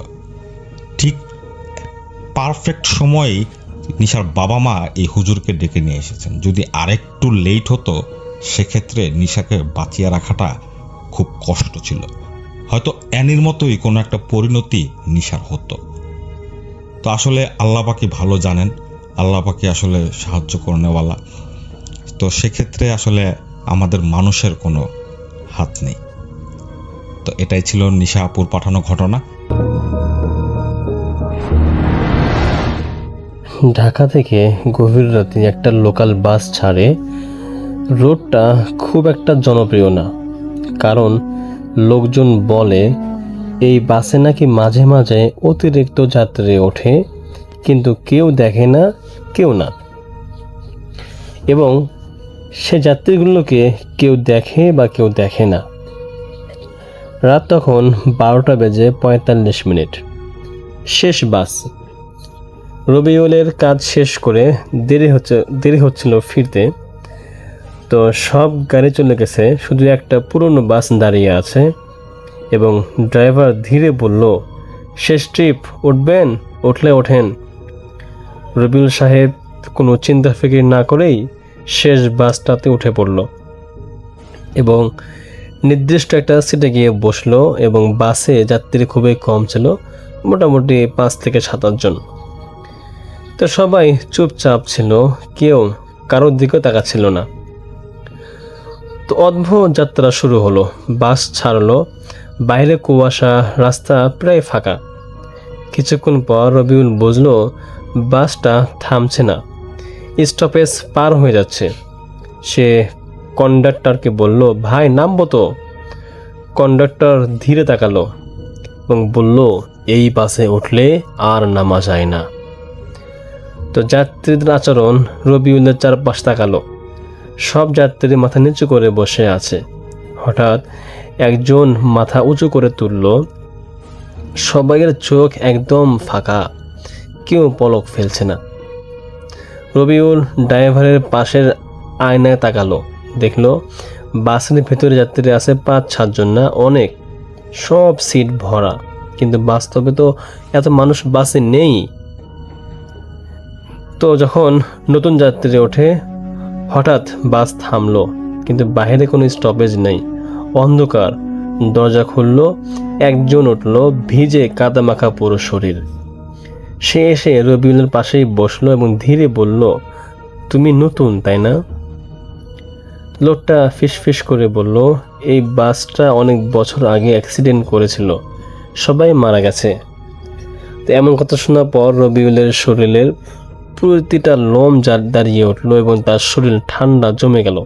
ঠিক পারফেক্ট সময়েই নিশার বাবা মা এই হুজুরকে ডেকে নিয়ে এসেছেন। যদি আরেকটু লেট হতো সেক্ষেত্রে নিশাকে বাঁচিয়ে রাখাটা খুব কষ্ট ছিল। হয়তো অ্যানির মতোই কোনো একটা পরিণতি নিশার হতো। তো আসলে আল্লাহ পাকি ভালো জানেন, আল্লাহ পাকি আসলে সাহায্য করনেওয়ালা। তো সেক্ষেত্রে আসলে আমাদের মানুষের কোনো হাত নেই। তো এটাই ছিল নিশা আপুর পাঠানো ঘটনা। ঢাকা থেকে গভীর রাতে একটা লোকাল বাস ছাড়ে। রোডটা খুব একটা জনপ্রিয় না, কারণ লোকজন বলে এই বাসে নাকি মাঝে মাঝে অতিরিক্ত যাত্রী ওঠে, কিন্তু কেউ দেখে না, কেউ না, এবং সে যাত্রীগুলোকে কেউ দেখে বা কেউ দেখে না। রাত তখন 12:45। শেষ বাস। রবিউলের কাজ শেষ করে দেরি হচ্ছিল ফিরতে। তো সব গাড়ি চলে গেছে, শুধু একটা পুরনো বাস দাঁড়িয়ে আছে এবং ড্রাইভার ধীরে বলল, শেষ ট্রিপ, উঠবেন? উঠলে ওঠেন। রবিউল সাহেব কোনো চিন্তা ফিকির না করেই শেষ বাসটাতে উঠে পড়ল এবং নির্দিষ্ট একটা সিটে গিয়ে বসলো। এবং বাসে যাত্রী খুবই কম ছিল, মোটামুটি 5 থেকে 7 জন। তো সবাই চুপচাপ ছিল, কেউ কারোর দিকেও তাকাচ্ছিল না। তো অদ্ভুত যাত্রা শুরু হলো। বাস ছাড়লো, বাইরে কুয়াশা, রাস্তা প্রায় ফাঁকা। কিছুক্ষণ পর রবিউল বুঝলো বাসটা থামছে না, স্টপেজ পার হয়ে যাচ্ছে। সে কন্ডাক্টরকে বলল, ভাই নামবো তো? কন্ডাক্টর ধীরে তাকালো এবং বলল, এই বাসে উঠলে আর নামা যায় না। তো যাত্রীদের আচরণ, রবিউলের চারপাশ তাকালো। সব যাত্রী মাথা নিচু করে বসে আছে। হঠাৎ একজন মাথা উঁচু করে তুলল। সবাইয়ের চোখ একদম ফাঁকা, কেউ পলক ফেলছে না। রবিউল ড্রাইভারের পাশের আয়নায় তাকালো, দেখলো বাসের ভেতরে যাত্রী আছে 5-7 জন না, অনেক। সব সিট ভরা, কিন্তু বাস্তবে তো এত মানুষ বাসে নেই। তো যখন নতুন যাত্রী ওঠে, হঠাৎ বাস থামলো, কিন্তু বাইরে কোনো স্টপেজ নেই, অন্ধকার। দরজা খুললো, একজন উঠলো, ভিজে কাদা মাখা পুরো শরীর। সে এসে রবিউলের পাশেই বসলো এবং ধীরে বলল, তুমি নতুন তাই না? লোকটা ফিসফিস করে বলল, এই বাসটা অনেক বছর আগে অ্যাক্সিডেন্ট করেছিল, সবাই মারা গেছে। তো এমন কথা শোনার পর রবিউলের শরীরের প্রতিটা লোম দাঁড়িয়ে উঠলো এবং তার শরীর ঠান্ডা জমে গেল।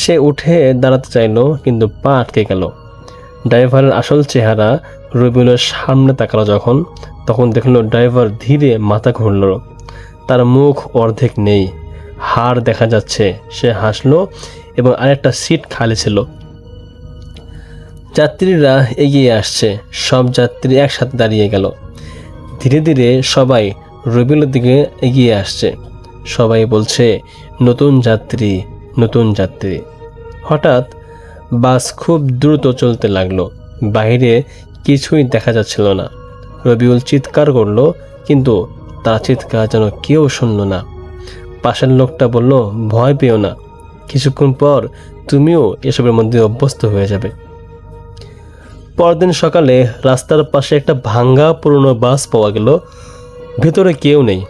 সে উঠে দাঁড়াতে চাইলো, কিন্তু পা আটকে গেল। ড্রাইভারের আসল চেহারা রবিউলের সামনে তাকালো তখন দেখলো ড্রাইভার ধীরে মাথা ঘুরল, তার মুখ অর্ধেক নেই, হাড় দেখা যাচ্ছে। সে হাসলো এবং আরেকটা সিট খালি ছিল। যাত্রীরা এগিয়ে আসছে, সব যাত্রী একসাথে দাঁড়িয়ে গেল। ধীরে ধীরে সবাই রবিউলের দিকে এগিয়ে আসছে। সবাই বলছে, নতুন যাত্রী, নতুন যাত্রী। হঠাৎ বাস খুব দ্রুত চলতে লাগলো। বাইরে কিছুই দেখা যাচ্ছিল না। রবিউল চিৎকার করলো, কিন্তু তার চিৎকার যেন কেউ শুনল না। পাশের লোকটা বলল, ভয় পেও না, কিছুক্ষণ পর তুমিও এসবের মধ্যে অভ্যস্ত হয়ে যাবে। পরদিন সকালে রাস্তার পাশে একটা ভাঙ্গা পুরনো বাস পাওয়া গেল। ভেতরে কেউ নেই,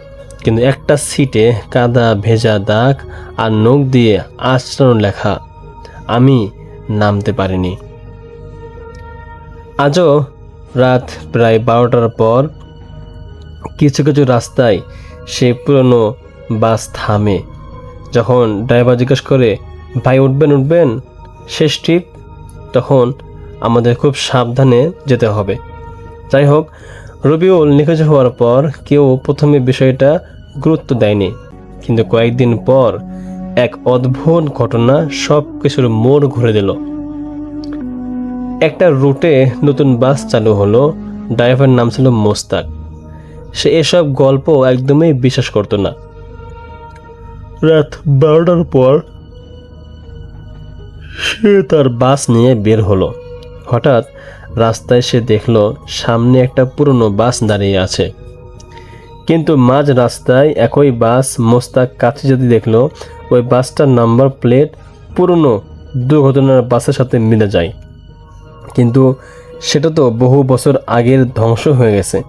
কিন্তু একটা সিটে কাদা ভেজা দাগ আর নখ দিয়ে আচরণ লেখা, আমি নামতে পারিনি। আজও রাত প্রায় 12টার পর কিছু কিছু রাস্তায় সেই পুরনো বাস থামে। যখন ড্রাইভার জিজ্ঞেস করে, ভাই উঠবেন, শেষ ট্রিপ, তখন আমাদের খুব সাবধানে যেতে হবে। যাই হোক, রবিউল নিখোঁজ হওয়ার পর কেউ প্রথমে বিষয়টা গুরুত্ব দেয়নি, কিন্তু কয়েকদিন পর এক অদ্ভুত ঘটনা সব কিছুর মোড় ঘুরে দিল। একটা রুটে নতুন বাস চালু হলো। ড্রাইভার নাম ছিল মোস্তাক। সে এসব গল্প একদমই বিশ্বাস করতো না। রাত 12টার পর সে তার বাস নিয়ে বের হলো। হঠাৎ রাস্তায় সে দেখলো সামনে একটা পুরনো বাস দাঁড়িয়ে আছে, কিন্তু মাঝ রাস্তায় একই বাস। মোস্তাক কাছে যদি দেখলো ওই বাসটার নাম্বার প্লেট পুরনো দুর্ঘটনার বাসের সাথে মিলে যায়, কিন্তু সেটা তো বহু বছর আগের ধ্বংস হয়ে গেছে।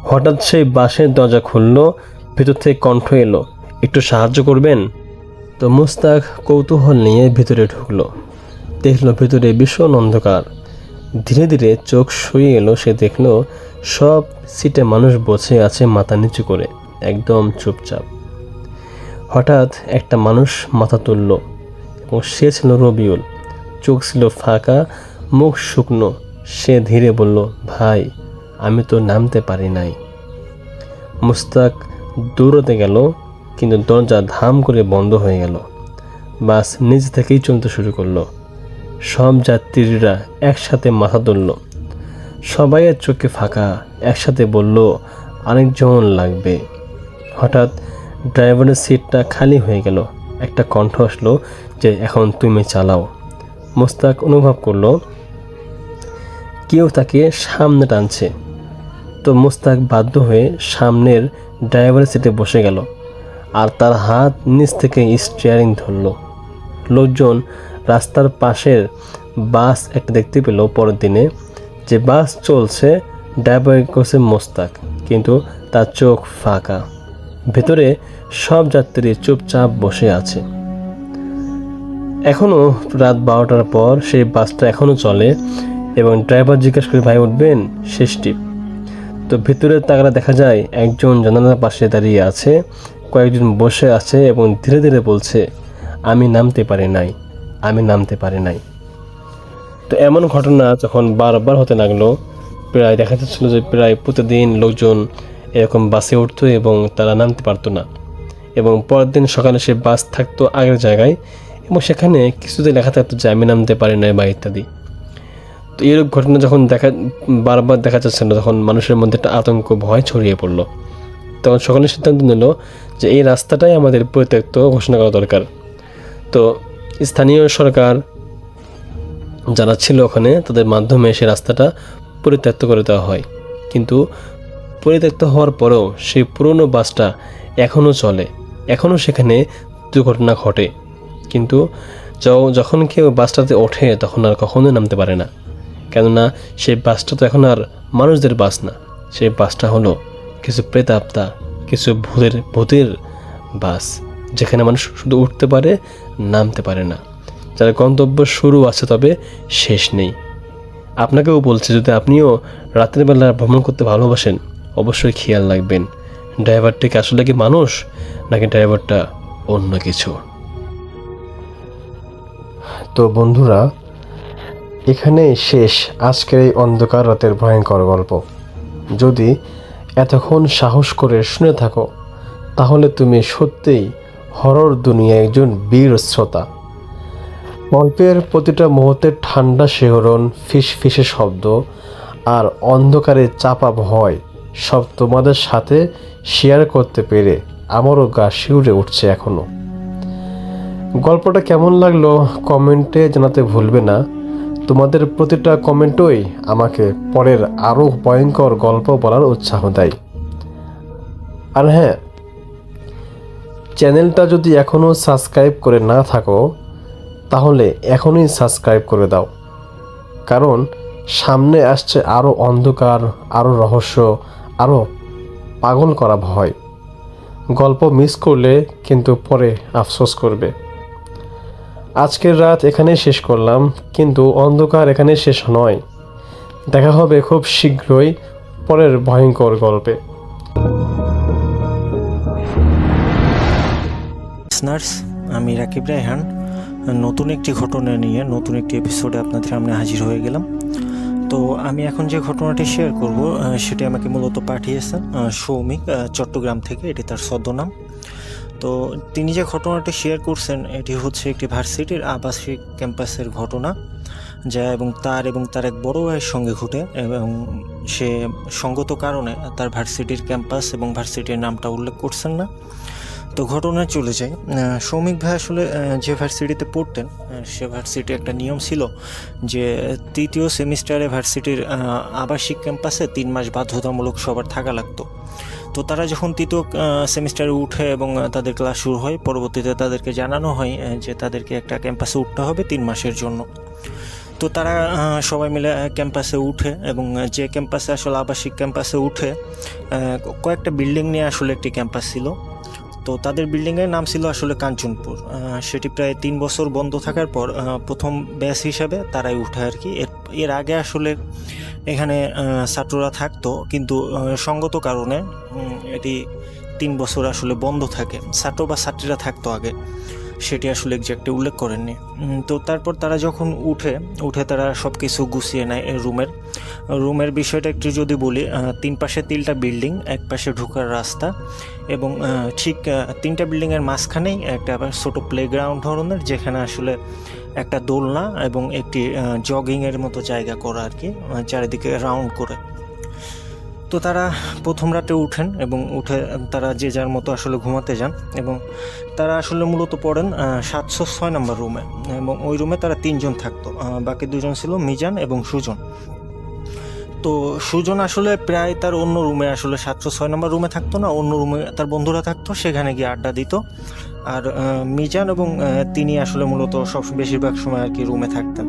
হঠাৎ সেই বাসের দরজা খুললো, ভেতর থেকে কণ্ঠ এলো, একটু সাহায্য করবেন? তো মোস্তাক কৌতূহল নিয়ে ভিতরে ঢুকলো। দেখলো ভেতরে ভীষণ অন্ধকার। ধীরে ধীরে চোখ শুয়ে এলো। সে দেখলো সব সিটে মানুষ বসে আছে মাথা নিচু করে, একদম চুপচাপ। হঠাৎ একটা মানুষ মাথা তুলল এবং সে ছিল রবিউল। চোখ ছিল ফাঁকা, মুখ শুকনো। সে ধীরে বলল, ভাই, আমি তো নামতে পারি নাই। মোস্তাক দৌড়াতে গেল, কিন্তু দরজা ধাম করে বন্ধ হয়ে গেল। বাস নিজ থেকেই চলতে শুরু করলো। সব যাত্রীরা একসাথে মাথা তুলল। সবাইয়ের চোখে ফাঁকা। একসাথে বলল, আরেকজন লাগবে। হঠাৎ ড্রাইভারের সিটটা খালি হয়ে গেল। একটা কণ্ঠ আসলো যে, এখন তুমি চালাও। মোস্তাক অনুভব করলো কেউ তাকে সামনে টানছে। তো মোস্তাক বাধ্য হয়ে সামনের ড্রাইভারের সিটে বসে গেল, আর তার হাত নিচ থেকে স্টিয়ারিং ধরল। লোকজন রাস্তার পাশের বাস একটা দেখতে পেল পরের দিনে, যে বাস চলছে, ড্রাইভার করছে মোস্তাক, কিন্তু তার চোখ ফাঁকা। ভেতরে সব যাত্রী চুপচাপ বসে আছে। এখনও রাত 12টার পর সেই বাসটা এখনও চলে এবং ড্রাইভার জিজ্ঞাসা করে, ভাই উঠবেন? শেষ ট্রিপ। তো ভেতরের তাকালে দেখা যায় একজন জানালার পাশে দাঁড়িয়ে আছে, কয়েকজন বসে আছে এবং ধীরে ধীরে বলছে, আমি নামতে পারি নাই। তো এমন ঘটনা যখন বারবার হতে লাগলো, প্রায় দেখা যাচ্ছিল যে প্রায় প্রতিদিন লোকজন এরকম বাসে উঠতো এবং তারা নামতে পারতো না, এবং পরের দিন সকালে সে বাস থাকতো আগের জায়গায় এবং সেখানে কিছুতে লেখা থাকতো যে আমি নামতে পারি নাই বা ইত্যাদি। তো এরকম ঘটনা যখন বারবার দেখা যাচ্ছিল, তখন মানুষের মধ্যে একটা আতঙ্ক, ভয় ছড়িয়ে পড়লো। তখন সকলে সিদ্ধান্ত নিল যে এই রাস্তাটাই আমাদের পরিত্যক্ত ঘোষণা করা দরকার। তো স্থানীয় সরকার যারা ছিল ওখানে, তাদের মাধ্যমে সেই রাস্তাটা পরিত্যক্ত করে দেওয়া হয়। কিন্তু পরিত্যক্ত হওয়ার পরেও সেই পুরনো বাসটা এখনও চলে, এখনও সেখানে দুর্ঘটনা ঘটে। কিন্তু যখন কেউ বাসটাতে ওঠে তখন আর কখনোই নামতে পারে না, কেননা সেই বাসটা তো এখন আর মানুষদের বাস না। সেই বাসটা হলো কিছু প্রেতাত্মা, কিছু ভূতের বাস, যেখানে মানুষ শুধু উঠতে পারে, নামতে পারে না, যার গন্তব্য শুরু আছে তবে শেষ নেই। আপনাকেও বলছে, যদি আপনিও রাতের বেলা ভ্রমণ করতে ভালোবাসেন, অবশ্যই খেয়াল রাখবেন ড্রাইভারটি কি আসলে কি মানুষ নাকি ড্রাইভারটা অন্য কিছু। তো বন্ধুরা, এখানেই শেষ আজকের এই অন্ধকার রাতের ভয়ঙ্কর গল্প। যদি এতক্ষণ সাহস করে শুনে থাকো, তাহলে তুমি সত্যিই হরর দুনিয়ায় একজন বীর শ্রোতা। গল্পের প্রতিটা মুহূর্তের ঠান্ডা শিহরণ, ফিসফিসে শব্দ আর অন্ধকারে চাপা ভয় সব তোমাদের সাথে শেয়ার করতে পেরে আমারও গা শিউরে উঠছে এখনও। গল্পটা কেমন লাগলো কমেন্টে জানাতে ভুলবে না। তোমাদের প্রতিটা কমেন্টই আমাকে পরের আরও ভয়ঙ্কর গল্প বলার উৎসাহ দেয়। আর হ্যাঁ, চ্যানেলটা যদি এখনও সাবস্ক্রাইব করে না থাকো তাহলে এখনই সাবস্ক্রাইব করে দাও, কারণ সামনে আসছে আরও অন্ধকার, আরও রহস্য, আরও পাগল করা ভয়। গল্প মিস করলে কিন্তু পরে আফসোস করবে। আজকের রাত এখানেই শেষ করলাম, কিন্তু অন্ধকার এখানে শেষ নয়। দেখা হবে খুব শীঘ্রই পরের ভয়ঙ্কর গল্পে। লিসনার্স, আমি রাকিব রায়হান নতুন একটি ঘটনা নিয়ে নতুন একটি এপিসোডে আপনাদের সামনে হাজির হয়ে গেলাম। তো আমি এখন যে ঘটনাটি শেয়ার করব সেটি আমাকে মূলত পাঠিয়েছেন সৌমিক, চট্টগ্রাম থেকে। এটি তার ছদ্মনাম। তো তিনি যে ঘটনাটি শেয়ার করছেন এটি হচ্ছে একটি ভার্সিটির আবাসিক ক্যাম্পাসের ঘটনা, যা এবং তার এক বড় ভাইয়ের সঙ্গে ঘটে, এবং সে সঙ্গত কারণে তার ভার্সিটির ক্যাম্পাস এবং ভার্সিটির নামটা উল্লেখ করছেন না। তো ঘটনায় চলে যাই। সৌমিক ভাই আসলে যে ভার্সিটিতে পড়তেন সে ভার্সিটির একটা নিয়ম ছিল যে তৃতীয় সেমিস্টারে ভার্সিটির আবাসিক ক্যাম্পাসে 3 মাস বাধ্যতামূলক সবার থাকা লাগতো। তো তারা যখন তৃতীয় সেমিস্টারে উঠে এবং তাদের ক্লাস শুরু হয়, পরবর্তীতে তাদেরকে জানানো হয় যে তাদেরকে একটা ক্যাম্পাসে উঠতে হবে 3 মাসের জন্য। তো তারা সবাই মিলে ক্যাম্পাসে উঠে, এবং যে ক্যাম্পাসে আসলে আবাসিক ক্যাম্পাসে উঠে কয়েকটা বিল্ডিং নিয়ে আসলে একটি ক্যাম্পাস ছিল। তো তাদের বিল্ডিংয়ের নাম ছিল আসলে কাঞ্চনপুর। সেটি প্রায় 3 বছর বন্ধ থাকার পর প্রথম ব্যাচ হিসাবে তারাই উঠে আর কি। এর আগে আসলে এখানে ছাত্ররা থাকতো, কিন্তু সঙ্গত কারণে এটি 3 বছর আসলে বন্ধ থাকে। ছাত্র বা ছাত্রীরা থাকতো আগে, সেটি আসলে এক্স্যাক্টলি উল্লেখ করেননি। তো তারপর তারা যখন উঠে তারা সব কিছু গুছিয়ে নেয় রুমের বিষয়টা একটু যদি বলি, 3 পাশে 3টা বিল্ডিং, এক পাশে ঢোকার রাস্তা, এবং ঠিক 3টা বিল্ডিংয়ের মাঝখানেই একটা আবার ছোটো প্লেগ্রাউন্ড ধরনের, যেখানে আসলে একটা দোলনা এবং একটি জগিংয়ের মতো জায়গা করা আর কি, চারিদিকে রাউন্ড করে। তো তারা প্রথম রাতে উঠেন এবং উঠে তারা যে যার মতো আসলে ঘুমাতে যান, এবং তারা আসলে মূলত পড়েন 706 নম্বর রুমে, এবং ওই রুমে তারা 3 জন থাকতো। বাকি 2 জন ছিল মিজান এবং সুজন। তো সুজন আসলে প্রায় তার অন্য রুমে, আসলে 706 নম্বর রুমে থাকতো না, অন্য রুমে তার বন্ধুরা থাকতো, সেখানে গিয়ে আড্ডা দিত। আর মিজান এবং তিনি আসলে মূলত বেশিরভাগ সময় আর কি রুমে থাকতেন।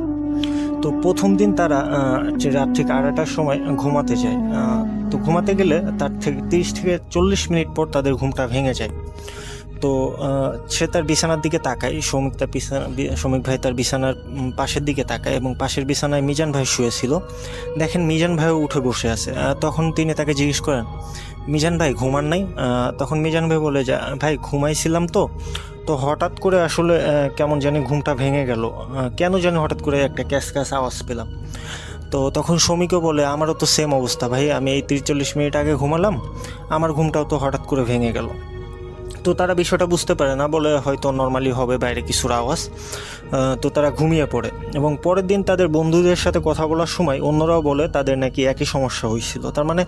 তো প্রথম দিন তারা রাত ঠিক 8টার সময় ঘুমাতে যায়। তো ঘুমাতে গেলে তার থেকে 30 থেকে 40 মিনিট পর তাদের ঘুমটা ভেঙে যায়। তো সে তার বিছানার দিকে তাকায়, সৌমিক ভাই তার বিছানার পাশের দিকে তাকায়, এবং পাশের বিছানায় মিজান ভাই শুয়েছিল। দেখেন মিজান ভাইও উঠে বসে আছে। তখন তিনি তাকে জিজ্ঞেস করেন, মিজান ভাই ঘুমান নাই? তখন মিজান ভাই বলে যে ভাই ঘুমাইছিলাম তো হঠাৎ করে আসলে কেমন জানি ঘুমটা ভেঙে গেল, কেন জানি হঠাৎ করে একটা ক্যাস ক্যাস আওয়াজ পেলাম। তো তখন সৌমিকও বলে আমারও তো সেম অবস্থা ভাই, আমি এই 30-40 মিনিট আগে ঘুমালাম, আমার ঘুমটাও তো হঠাৎ করে ভেঙে গেল। তো তারা বিষয়টা বুঝতে পারে না, বলে হয়তো নর্মালি হবে বাইরে কিছুর আওয়াজ। তো তারা ঘুমিয়ে পড়ে, এবং পরের দিন তাদের বন্ধুদের সাথে কথা বলার সময় অন্যরাও বলে তাদের নাকি একই সমস্যা হয়েছিল। তার মানে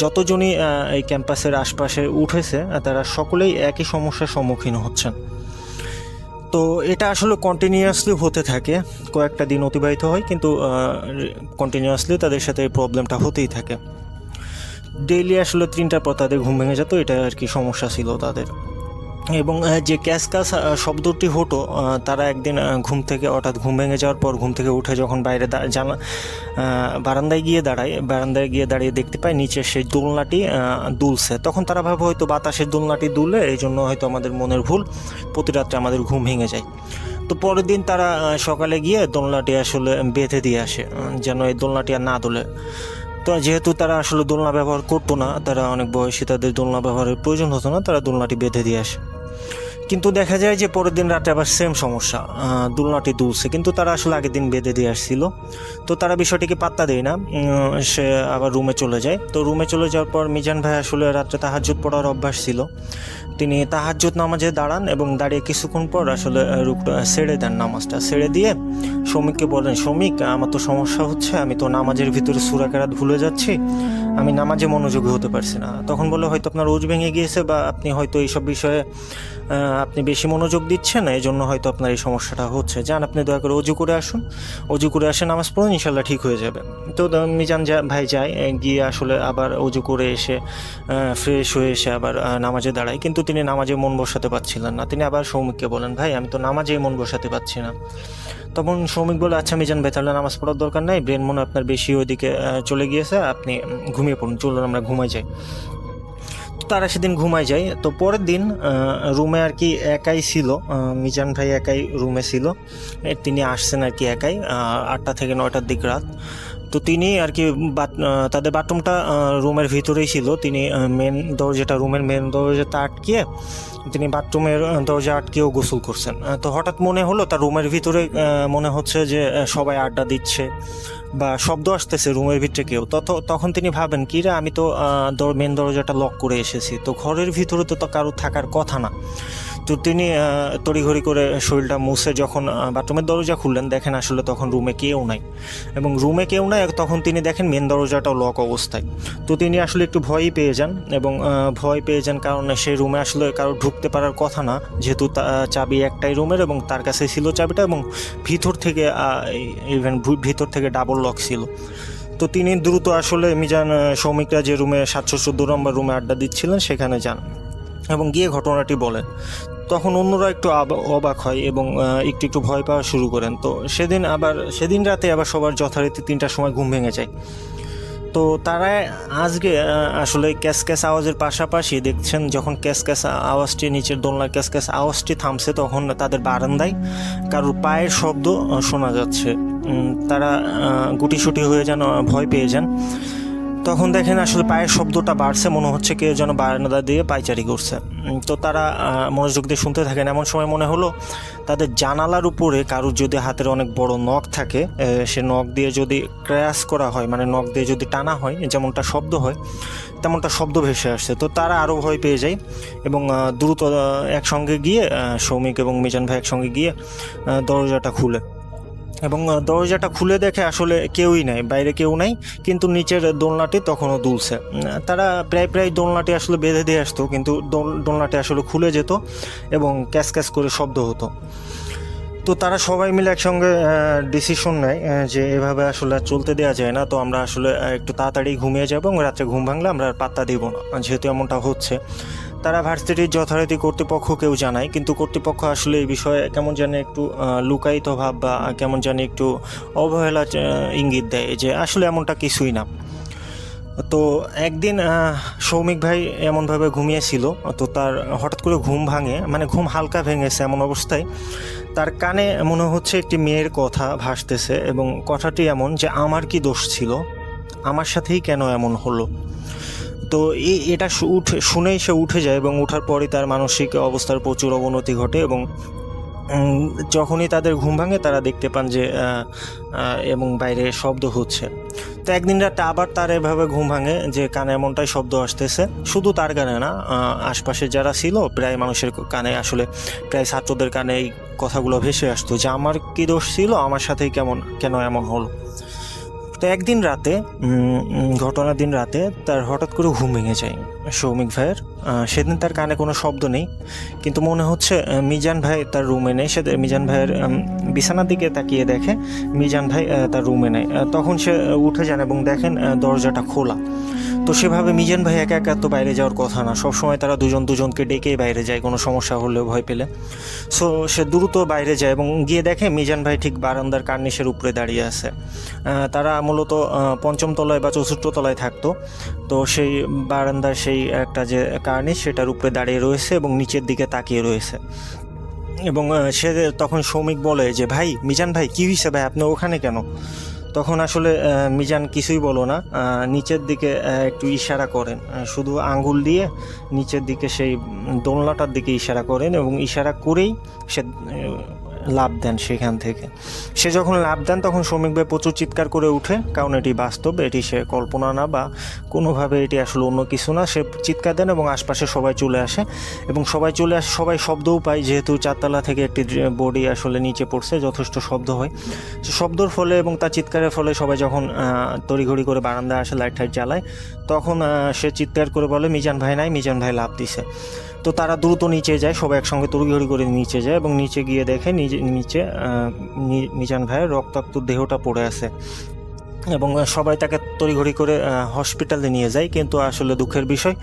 যতজনই এই ক্যাম্পাসের আশপাশে উঠেছে তারা সকলেই একই সমস্যার সম্মুখীন হচ্ছেন। তো এটা আসলে কন্টিনিউয়াসলি হতে থাকে, কয়েকটা দিন অতিবাহিত হয়, কিন্তু কন্টিনিউয়াসলি তাদের সাথে এই প্রবলেমটা হতেই থাকে। ডেইলি আসলে 3টার পর তাদের ঘুম ভেঙে যেত, এটা আর কি সমস্যা ছিল তাদের। এবং যে ক্যাস ক্যাস শব্দটি হতো, তারা একদিন হঠাৎ ঘুম ভেঙে যাওয়ার পর ঘুম থেকে উঠে যখন বাইরে বারান্দায় গিয়ে দাঁড়িয়ে দেখতে পায় নিচে সেই দোলনাটি দুলছে। তখন তারা ভাবে হয়তো বাতাসের দোলনাটি দুললে, এই জন্য হয়তো আমাদের মনের ভুল, প্রতি রাত্রে আমাদের ঘুম ভেঙে যায়। তো পরের দিন তারা সকালে গিয়ে দোলনাটি আসলে বেঁধে দিয়ে আসে, যেন এই দোলনাটি আর না দোলে। তো যেহেতু তারা আসলে দোলনা ব্যবহার করতো না, তারা অনেক বয়সী, তাদের দোলনা ব্যবহারের প্রয়োজন হতো না, তারা দোলনাটি বেঁধে দিয়ে আসে। কিন্তু দেখা যায় যে পরের দিন রাতে আবার সেম সমস্যা, দোলনাটি দুলছে, কিন্তু তারা আসলে আগের দিন বেঁধে দিয়ে আসছিল। তো তারা বিষয়টিকে পাত্তা দেয় না, সে আবার রুমে চলে যায়। তো রুমে চলে যাওয়ার পর মিজান ভাই আসলে রাত্রে তাহাজ্জুদ পড়ার অভ্যাস ছিল, তিনি তাহাজ্জুদ নামাজে দাঁড়ান, এবং দাঁড়িয়ে কিছুক্ষণ পর আসলে ছেড়ে দেন, নামাজটা ছেড়ে দিয়ে সৌমিককে বলেন, সৌমিক আমার তো সমস্যা হচ্ছে, আমি তো নামাজের ভিতরে সূরা কেরাত ভুলে যাচ্ছি, আমি নামাজে মনোযোগী হতে পারছি না। তখন বলে হয়তো আপনার ওজ ভেঙে গিয়েছে, বা আপনি হয়তো এইসব বিষয়ে আপনি বেশি মনোযোগ দিচ্ছেন, এই জন্য হয়তো আপনার এই সমস্যাটা হচ্ছে। যান, আপনি দয়া করে অজু করে আসুন, অজু করে আসে নামাজ পড়ুন, ইনশাল্লাহ ঠিক হয়ে যাবে। তো মিজান ভাই যায়, গিয়ে আসলে আবার অজু করে এসে ফ্রেশ হয়ে এসে আবার নামাজে দাঁড়ায়, কিন্তু তিনি নামাজে মন বসাতে পারছিলেন না। তিনি আবার সৌমিককে বলেন, ভাই আমি তো নামাজেই মন বসাতে পারছি না। তখন সৌমিক বলে, আচ্ছা মিজান ভাই, তাহলে নামাজ পড়ার দরকার নাই, ব্রেন মনে আপনার বেশি ওইদিকে চলে গিয়েছে, আপনি ঘুমিয়ে পড়ুন, চলুন আমরা ঘুমাই যাই। তারা সেদিন ঘুমায় যায়। তো পরের দিন রুমে আর কি একাই ছিল, মিজান ভাই একাই রুমে ছিল। তিনি আসছেন আর কি একাই 8টা থেকে 9টার দিক রাত। তো তিনি আর কি তাদের বাথরুমটা রুমের ভিতরেই ছিল। তিনি রুমের মেন দরজাটা আটকিয়ে তিনি বাথরুমের দরজা আটকেও গোসল করছেন। তো হঠাৎ মনে হলো তার রুমের ভিতরে মনে হচ্ছে যে সবাই আড্ডা দিচ্ছে বা শব্দ আসতেছে রুমের ভিতরে কেউ। তখন তিনি ভাবেন, কি রে, আমি তো মেন দরজাটা লক করে এসেছি, তো ঘরের ভিতরে তো কারো থাকার কথা না। তো তিনি তড়িঘড়ি করে শরীরটা মুছে যখন বাথরুমের দরজা খুললেন, দেখেন আসলে তখন রুমে কেউ নাই। এবং রুমে কেউ নাই, তখন তিনি দেখেন মেন দরজাটাও লক অবস্থায়। তো তিনি আসলে একটু ভয়ই পেয়ে যান, এবং ভয় পেয়ে যান কারণ সেই রুমে আসলে কারো ঢুকতে পারার কথা না, যেহেতু চাবি একটাই রুমের এবং তার কাছে ছিল চাবিটা, এবং ভিতর থেকে ডাবল লক ছিল। তো তিনি দ্রুত আসলে সৌমিকরা যে রুমে 714 নম্বর রুমে আড্ডা দিচ্ছিলেন সেখানে যান এবং গিয়ে ঘটনাটি বলেন। তখন অন্যরা একটু অবাক হয় এবং একটু ভয় পাওয়া শুরু করেন। তো সেদিন রাতে আবার সবার যথারীতি 3টার সময় ঘুম ভেঙে যায়। তো তারা আজকে আসলে ক্যাস আওয়াজের পাশাপাশি দেখছেন, যখন ক্যাস আওয়াজটি, নিচের দোলনার ক্যাস আওয়াজটি থামছে, তখন তাদের বারান্দায় কারোর পায়ের শব্দ শোনা যাচ্ছে। তারা গুটিসুটি হয়ে যান, ভয় পেয়ে যান। তখন দেখেন আসলে পায়ের শব্দটা বাড়ছে, মনে হচ্ছে কেউ যেন বারান্দা দিয়ে পায়চারি করছে। তো তারা মনোযোগ দিয়ে শুনতে থাকেন। এমন সময় মনে হলো তাদের জানালার উপরে কারোর যদি হাতের অনেক বড় নখ থাকে, সে নখ দিয়ে যদি ক্র্যাশ করা হয়, মানে নখ দিয়ে যদি টানা হয়, যেমনটা শব্দ হয় তেমনটা শব্দ ভেসে আসছে। তো তারা আরও ভয় পেয়ে যায় এবং দ্রুত একসঙ্গে গিয়ে সৌমিক এবং মিজান ভাই একসঙ্গে গিয়ে দরজাটা খুলে, এবং দরজাটা খুলে দেখে আসলে কেউই নাই, বাইরে কেউ নাই, কিন্তু নিচের দোলনাটি তখনও দুলছে। তারা প্রায় দোলনাটি আসলে বেঁধে দিয়ে আসতো, কিন্তু দোলনাটি আসলে খুলে যেত এবং ক্যাস করে শব্দ হতো। তো তারা সবাই মিলে একসঙ্গে ডিসিশন নেয় যে এভাবে আসলে চলতে দেওয়া যায় না। তো আমরা আসলে একটু তাড়াতাড়ি ঘুমিয়ে যাবো এবং রাত্রে ঘুম ভাঙলে আমরা আর পাত্তা দিব না, যেহেতু এমনটা হচ্ছে। তারা ভার্সিটির যথারীতি কর্তৃপক্ষকেও জানায়, কিন্তু কর্তৃপক্ষ আসলে এই বিষয়ে কেমন জানি একটু লুকায়িত ভাব বা কেমন জানি একটু অবহেলা ইঙ্গিত দেয় যে আসলে এমনটা কিছুই না। তো একদিন সৌমিক ভাই এমনভাবে ঘুমিয়েছিল, তো তার হঠাৎ করে ঘুম ভাঙে, মানে ঘুম হালকা ভেঙেছে। এমন অবস্থায় তার কানে মনে হচ্ছে একটি মেয়ের কথা ভাসতেছে, এবং কথাটি এমন যে, আমার কি দোষ ছিল, আমার সাথেই কেন এমন হলো। তো এটা শুনেই সে উঠে যায়, এবং ওঠার পরই তার মানসিক অবস্থার প্রচুর অবনতি ঘটে। এবং যখনই তাদের ঘুম ভাঙে তারা দেখতে পান যে এবং বাইরে শব্দ হচ্ছে। তো একদিন রাতে আবার তার এভাবে ঘুম ভাঙে যে কানে এমনটাই শব্দ আসতেছে। শুধু তার কানে না, আশপাশে যারা ছিল প্রায় মানুষের কানে, আসলে প্রায় ছাত্রদের কানে এই কথাগুলো ভেসে আসতো যে আমার কি দোষ ছিল, আমার সাথেই কেন এমন হলো। তো একদিন রাতে, ঘটনার দিন রাতে তার হঠাৎ করে ঘুম ভেঙে যায় সৌমিক ভাইয়ের। সেদিন তার কানে কোনো শব্দ নেই, কিন্তু মনে হচ্ছে মিজান ভাই তার রুমে নেই। সে মিজান ভাইয়ের বিছানার দিকে তাকিয়ে দেখে মিজান ভাই তার রুমে নেই। তখন সে উঠে যান এবং দেখেন দরজাটা খোলা। তো সেভাবে মিজান ভাই একা একা তো বাইরে যাওয়ার কথা না, সবসময় তারা দুজনকে ডেকেই বাইরে যায় কোনো সমস্যা হলেও ভয় পেলে। সো সে দ্রুত বাইরে যায় এবং গিয়ে দেখে মিজান ভাই ঠিক বারান্দার কার্নিশের উপরে দাঁড়িয়ে আছে। তারা মূলত 5ম তলায় বা 4র্থ তলায় থাকতো। তো সেই বারান্দার সেই একটা যে কার্নিশ, সেটার উপরে দাঁড়িয়ে রয়েছে এবং নিচের দিকে তাকিয়ে রয়েছে। এবং সে তখন সৌমিক বলে যে, ভাই মিজান ভাই, কী হয়েছে ভাই, আপনি ওখানে কেন? তখন আসলে মিজান কিছুই বলো না, নিচের দিকে একটু ইশারা করেন, শুধু আঙ্গুল দিয়ে নিচের দিকে সেই দোলনাটার দিকে ইশারা করেন, এবং ইশারা করেই সে লাফ দেন সেখান থেকে। সে যখন লাফ দেন তখন সৌমিক ভাই প্রচুর চিৎকার করে উঠে, কারণ এটি বাস্তব, এটি সে কল্পনা না বা কোনোভাবে এটি আসলে অন্য কিছু না। সে চিৎকার দেন এবং আশপাশে সবাই চলে আসে, এবং সবাই শব্দও পায়, যেহেতু 4 তলা থেকে একটি বডি আসলে নিচে পড়ছে, যথেষ্ট শব্দ হয়। শব্দর ফলে এবং তার চিৎকারের ফলে সবাই যখন তড়িঘড়ি করে বারান্দায় আসে, লাইট জ্বালায়, তখন সে চিৎকার করে বলে, মিজান ভাই নাই, মিজান ভাই লাফ দিছে। তো তারা দ্রুত নিচে যায়, সবাই একসঙ্গে তড়িঘড়ি করে নিচে যায় এবং নিচে গিয়ে দেখে নিচে মিজান ভাইয়ের রক্তাক্ত দেহটা পড়ে আছে এবং সবাই তাকে তড়িঘড়ি করে হসপিটালে নিয়ে যায়, কিন্তু আসলে দুঃখের বিষয়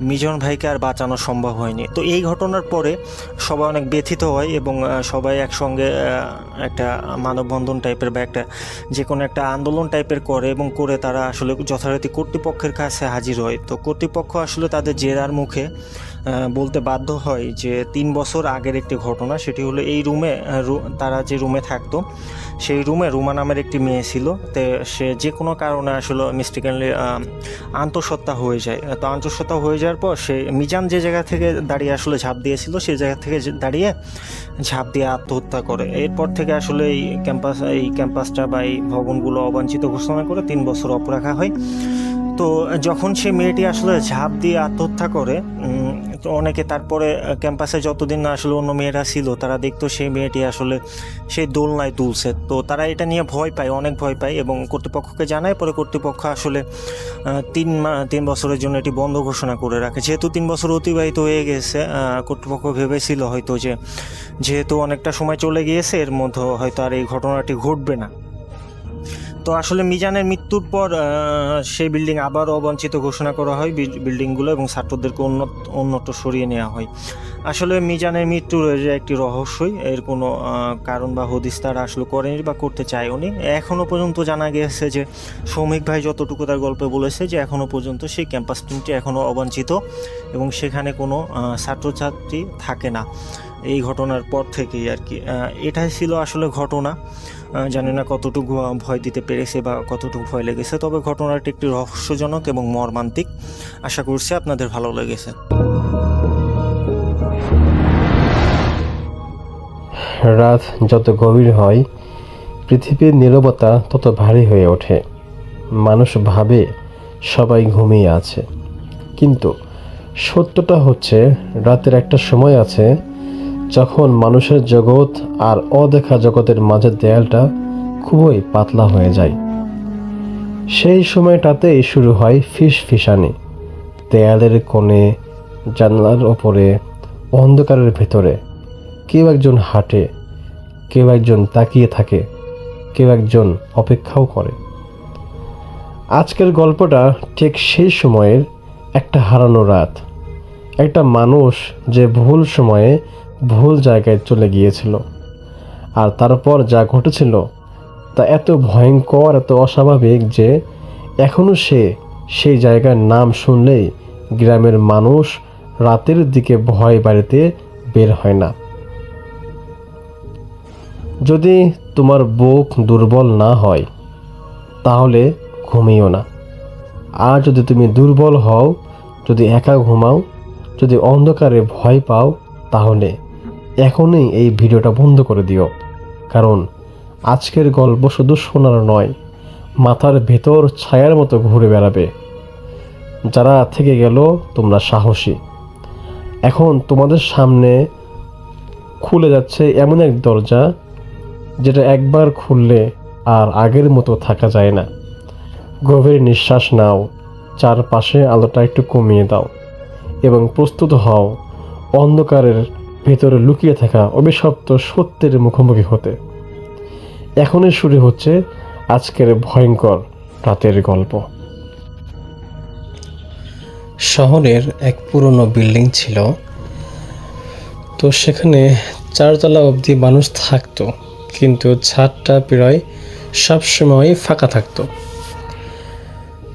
মিজান ভাইকে আর বাঁচানো সম্ভব হয়নি। তো এই ঘটনার পরে সবাই অনেক ব্যথিত হয় এবং সবাই একসঙ্গে একটা মানববন্ধন টাইপের বা একটা যে কোনো একটা আন্দোলন টাইপের করে এবং করে তারা আসলে যথারীতি কর্তৃপক্ষের কাছে হাজির হয়। তো কর্তৃপক্ষ আসলে তাদের জেরার মুখে বলতে বাধ্য হয় যে 3 বছর আগের একটি ঘটনা, সেটি হলো এই রুমে তারা যে রুমে থাকতো সেই রুমে রুমা নামের একটি মেয়ে ছিল। তো সে যে কোনো কারণে আসলে মিস্টেকেনলি আন্তঃসত্ত্বা হয়ে যায়। তো আন্তঃসত্ত্বা হয়ে যাওয়ার পর সে মিজান যে জায়গা থেকে দাঁড়িয়ে আসলে ঝাঁপ দিয়েছিল সেই জায়গা থেকে দাঁড়িয়ে ঝাঁপ দিয়ে আত্মহত্যা করে। এরপর থেকে আসলে এই ক্যাম্পাসটা বা এই ভবনগুলো অবাঞ্ছিত ঘোষণা করে 3 বছর অফ রাখা হয়। তো যখন সে মেয়েটি আসলে ঝাঁপ দিয়ে আত্মহত্যা করে, তো অনেকে তারপরে ক্যাম্পাসে যতদিন না আসলে অন্য মেয়েরা ছিল তারা দেখতো সেই মেয়েটি আসলে সেই দোলনায় তুলছে। তো তারা এটা নিয়ে ভয় পায়, অনেক ভয় পায় এবং কর্তৃপক্ষকে জানায়। পরে কর্তৃপক্ষ আসলে 3 বছরের জন্য এটি বন্ধ ঘোষণা করে রাখে। যেহেতু 3 বছর অতিবাহিত হয়ে গেছে, কর্তৃপক্ষ ভেবেছিল হয়তো যেহেতু অনেকটা সময় চলে গিয়েছে এর মধ্যে হয়তো আর এই ঘটনাটি ঘটবে না। তো আসলে মিজানের মৃত্যুর পর সেই বিল্ডিং আবার অবাঞ্ছিত ঘোষণা করা হয় বিল্ডিংগুলো এবং ছাত্রদেরকে অন্যত্র সরিয়ে নেওয়া হয়। আসলে মিজানের মৃত্যুর একটি রহস্যই, এর কোনো কারণ বা হদিস তারা আসলে করেনি বা করতে চায়নি। এখনও পর্যন্ত জানা গেছে যে সৌমিক ভাই যতটুকু তার গল্পে বলেছে যে এখনও পর্যন্ত সেই ক্যাম্পাস টিমটি এখনও অবাঞ্ছিত এবং সেখানে কোনো ছাত্রছাত্রী থাকে না এই ঘটনার পর থেকেই আর কি। এটাই ছিল আসলে ঘটনা। জানি না কতটুকু ভয় দিতে পেরেছে বা কতটুকু ভয় লেগেছে, তবে ঘটনাটি একটি রহস্যজনক এবং মর্মান্তিক। আশা করছি আপনাদের ভালো লেগেছে। রাত যত গভীর হয় পৃথিবীর নীরবতা তত ভারী হয়ে ওঠে। মানুষ ভাবে সবাই ঘুমিয়ে আছে, কিন্তু সত্যটা হচ্ছে রাতের একটা সময় আছে যখন মানুষের জগৎ আর অদেখা জগতের মাঝের দেয়ালটা খুবই পাতলা হয়ে যায়। সেই সময়টাতেই শুরু হয় ফিসফিসানি। দেয়ালের কোণে, জানলার ওপরে, অন্ধকারের ভেতরে কেউ একজন হাঁটে, কেউ একজন তাকিয়ে থাকে, কেউ একজন অপেক্ষাও করে। আজকের গল্পটা ঠিক সেই সময়ের একটা হারানো রাত, একটা মানুষ যে ভুল সময়ে ভুল জায়গায় চলে গিয়েছিল, আর তারপর যা ঘটেছিল তা এত ভয়ঙ্কর, এত অস্বাভাবিক যে এখনও সেই জায়গার নাম শুনলেই গ্রামের মানুষ রাতের দিকে ভয় বাড়িতে বের হয় না। যদি তোমার বুক দুর্বল না হয় তাহলে ঘুমিও না। আর যদি তুমি দুর্বল হও, যদি একা ঘুমাও, যদি অন্ধকারে ভয় পাও, তাহলে এখনই এই ভিডিওটা বন্ধ করে দিও। কারণ আজকের গল্প শুধু শোনার নয়, মাথার ভেতর ছায়ার মতো ঘুরে বেড়াবে। যারা থেকে গেল তোমরা সাহসী। এখন তোমাদের সামনে খুলে যাচ্ছে এমন এক দরজা যেটা একবার খুললে আর আগের মতো থাকা যায় না। গভীর নিঃশ্বাস নাও, চারপাশে আলোটা একটু কমিয়ে দাও এবং প্রস্তুত হও অন্ধকারের ভেতরে লুকিয়ে থাকা অভিশপ্ত সত্যের মুখোমুখি হতে। এখনই শুরু হচ্ছে আজকের ভয়ঙ্কর রাতের গল্প। শহরের এক পুরনো বিল্ডিং ছিল। তো সেখানে 4 তলা অবধি মানুষ থাকতো, কিন্তু ছাদটা প্রায় সবসময় ফাঁকা থাকতো।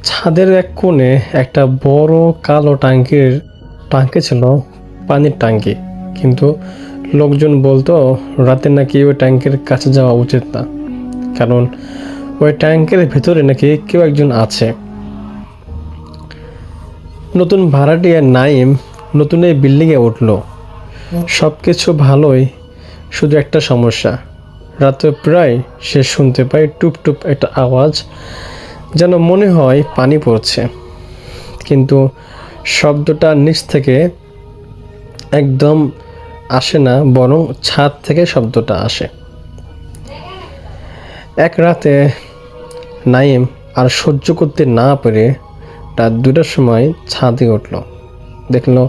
ছাদের এক কোণে একটা বড় কালো টাঙ্কি ছিল, পানির টাঙ্কি। কিন্তু লোকজন বলতো রাতে নাকি ওই ট্যাঙ্কের কাছে যাওয়া উচিত না, কারণ ওই ট্যাঙ্কের ভেতরে নাকি কেউ একজন আছে। নতুন ভাড়াটিয়া নাইম নতুন এই বিল্ডিংয়ে উঠলো। সব কিছু ভালোই, শুধু একটা সমস্যা। রাতে প্রায় সে শুনতে পায় টুপটুপ একটা আওয়াজ, যেন মনে হয় পানি পড়ছে, কিন্তু শব্দটা নিচ থেকে একদম আসে না, বরং ছাদ থেকে শব্দটা আসে। এক রাতে নাইম আর সহ্য করতে না পেরে রাত 2টার সময় ছাদে উঠল। দেখলো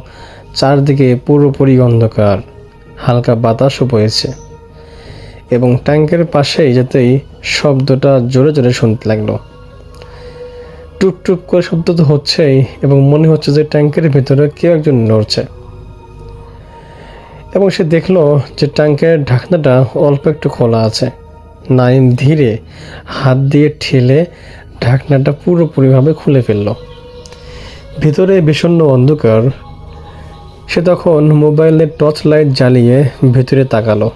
চারদিকে পুরোপুরি অন্ধকার, হালকা বাতাসও বইছে এবং ট্যাঙ্কের পাশেই যেতেই শব্দটা জোরে জোরে শুনতে লাগলো। টুপ টুপ করে শব্দ তো হচ্ছেই এবং মনে হচ্ছে যে ট্যাঙ্কের ভিতরে কেউ একজন নড়ছে। এবং সে দেখলো যে ট্যাঙ্কের ঢাকনাটা অল্প একটু খোলা আছে। নাইম ধীরে হাত দিয়ে ঠেলে ঢাকনাটা পুরোপুরিভাবে খুলে ফেলল। ভিতরে বিষণ্ণ অন্ধকার। সে তখন মোবাইলের টর্চ লাইট জ্বালিয়ে ভেতরে তাকালো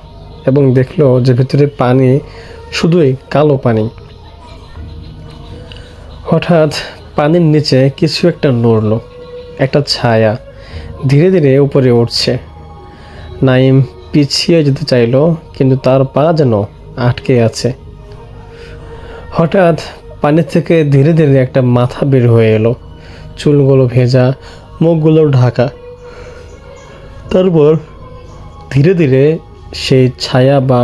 এবং দেখলো যে ভেতরে পানি শুধুই কালো পানি। হঠাৎ পানির নিচে কিছু একটা নড়ল, একটা ছায়া ধীরে ধীরে উপরে উঠছে। নাইম পিছিয়ে যেতে চাইল, কিন্তু তার পা যেন আটকে আছে। হঠাৎ পানি থেকে ধীরে ধীরে একটা মাথা বের হয়ে এলো, চুলগুলো ভেজা, মুখগুলো ঢাকা। তারপর ধীরে ধীরে সেই ছায়া বা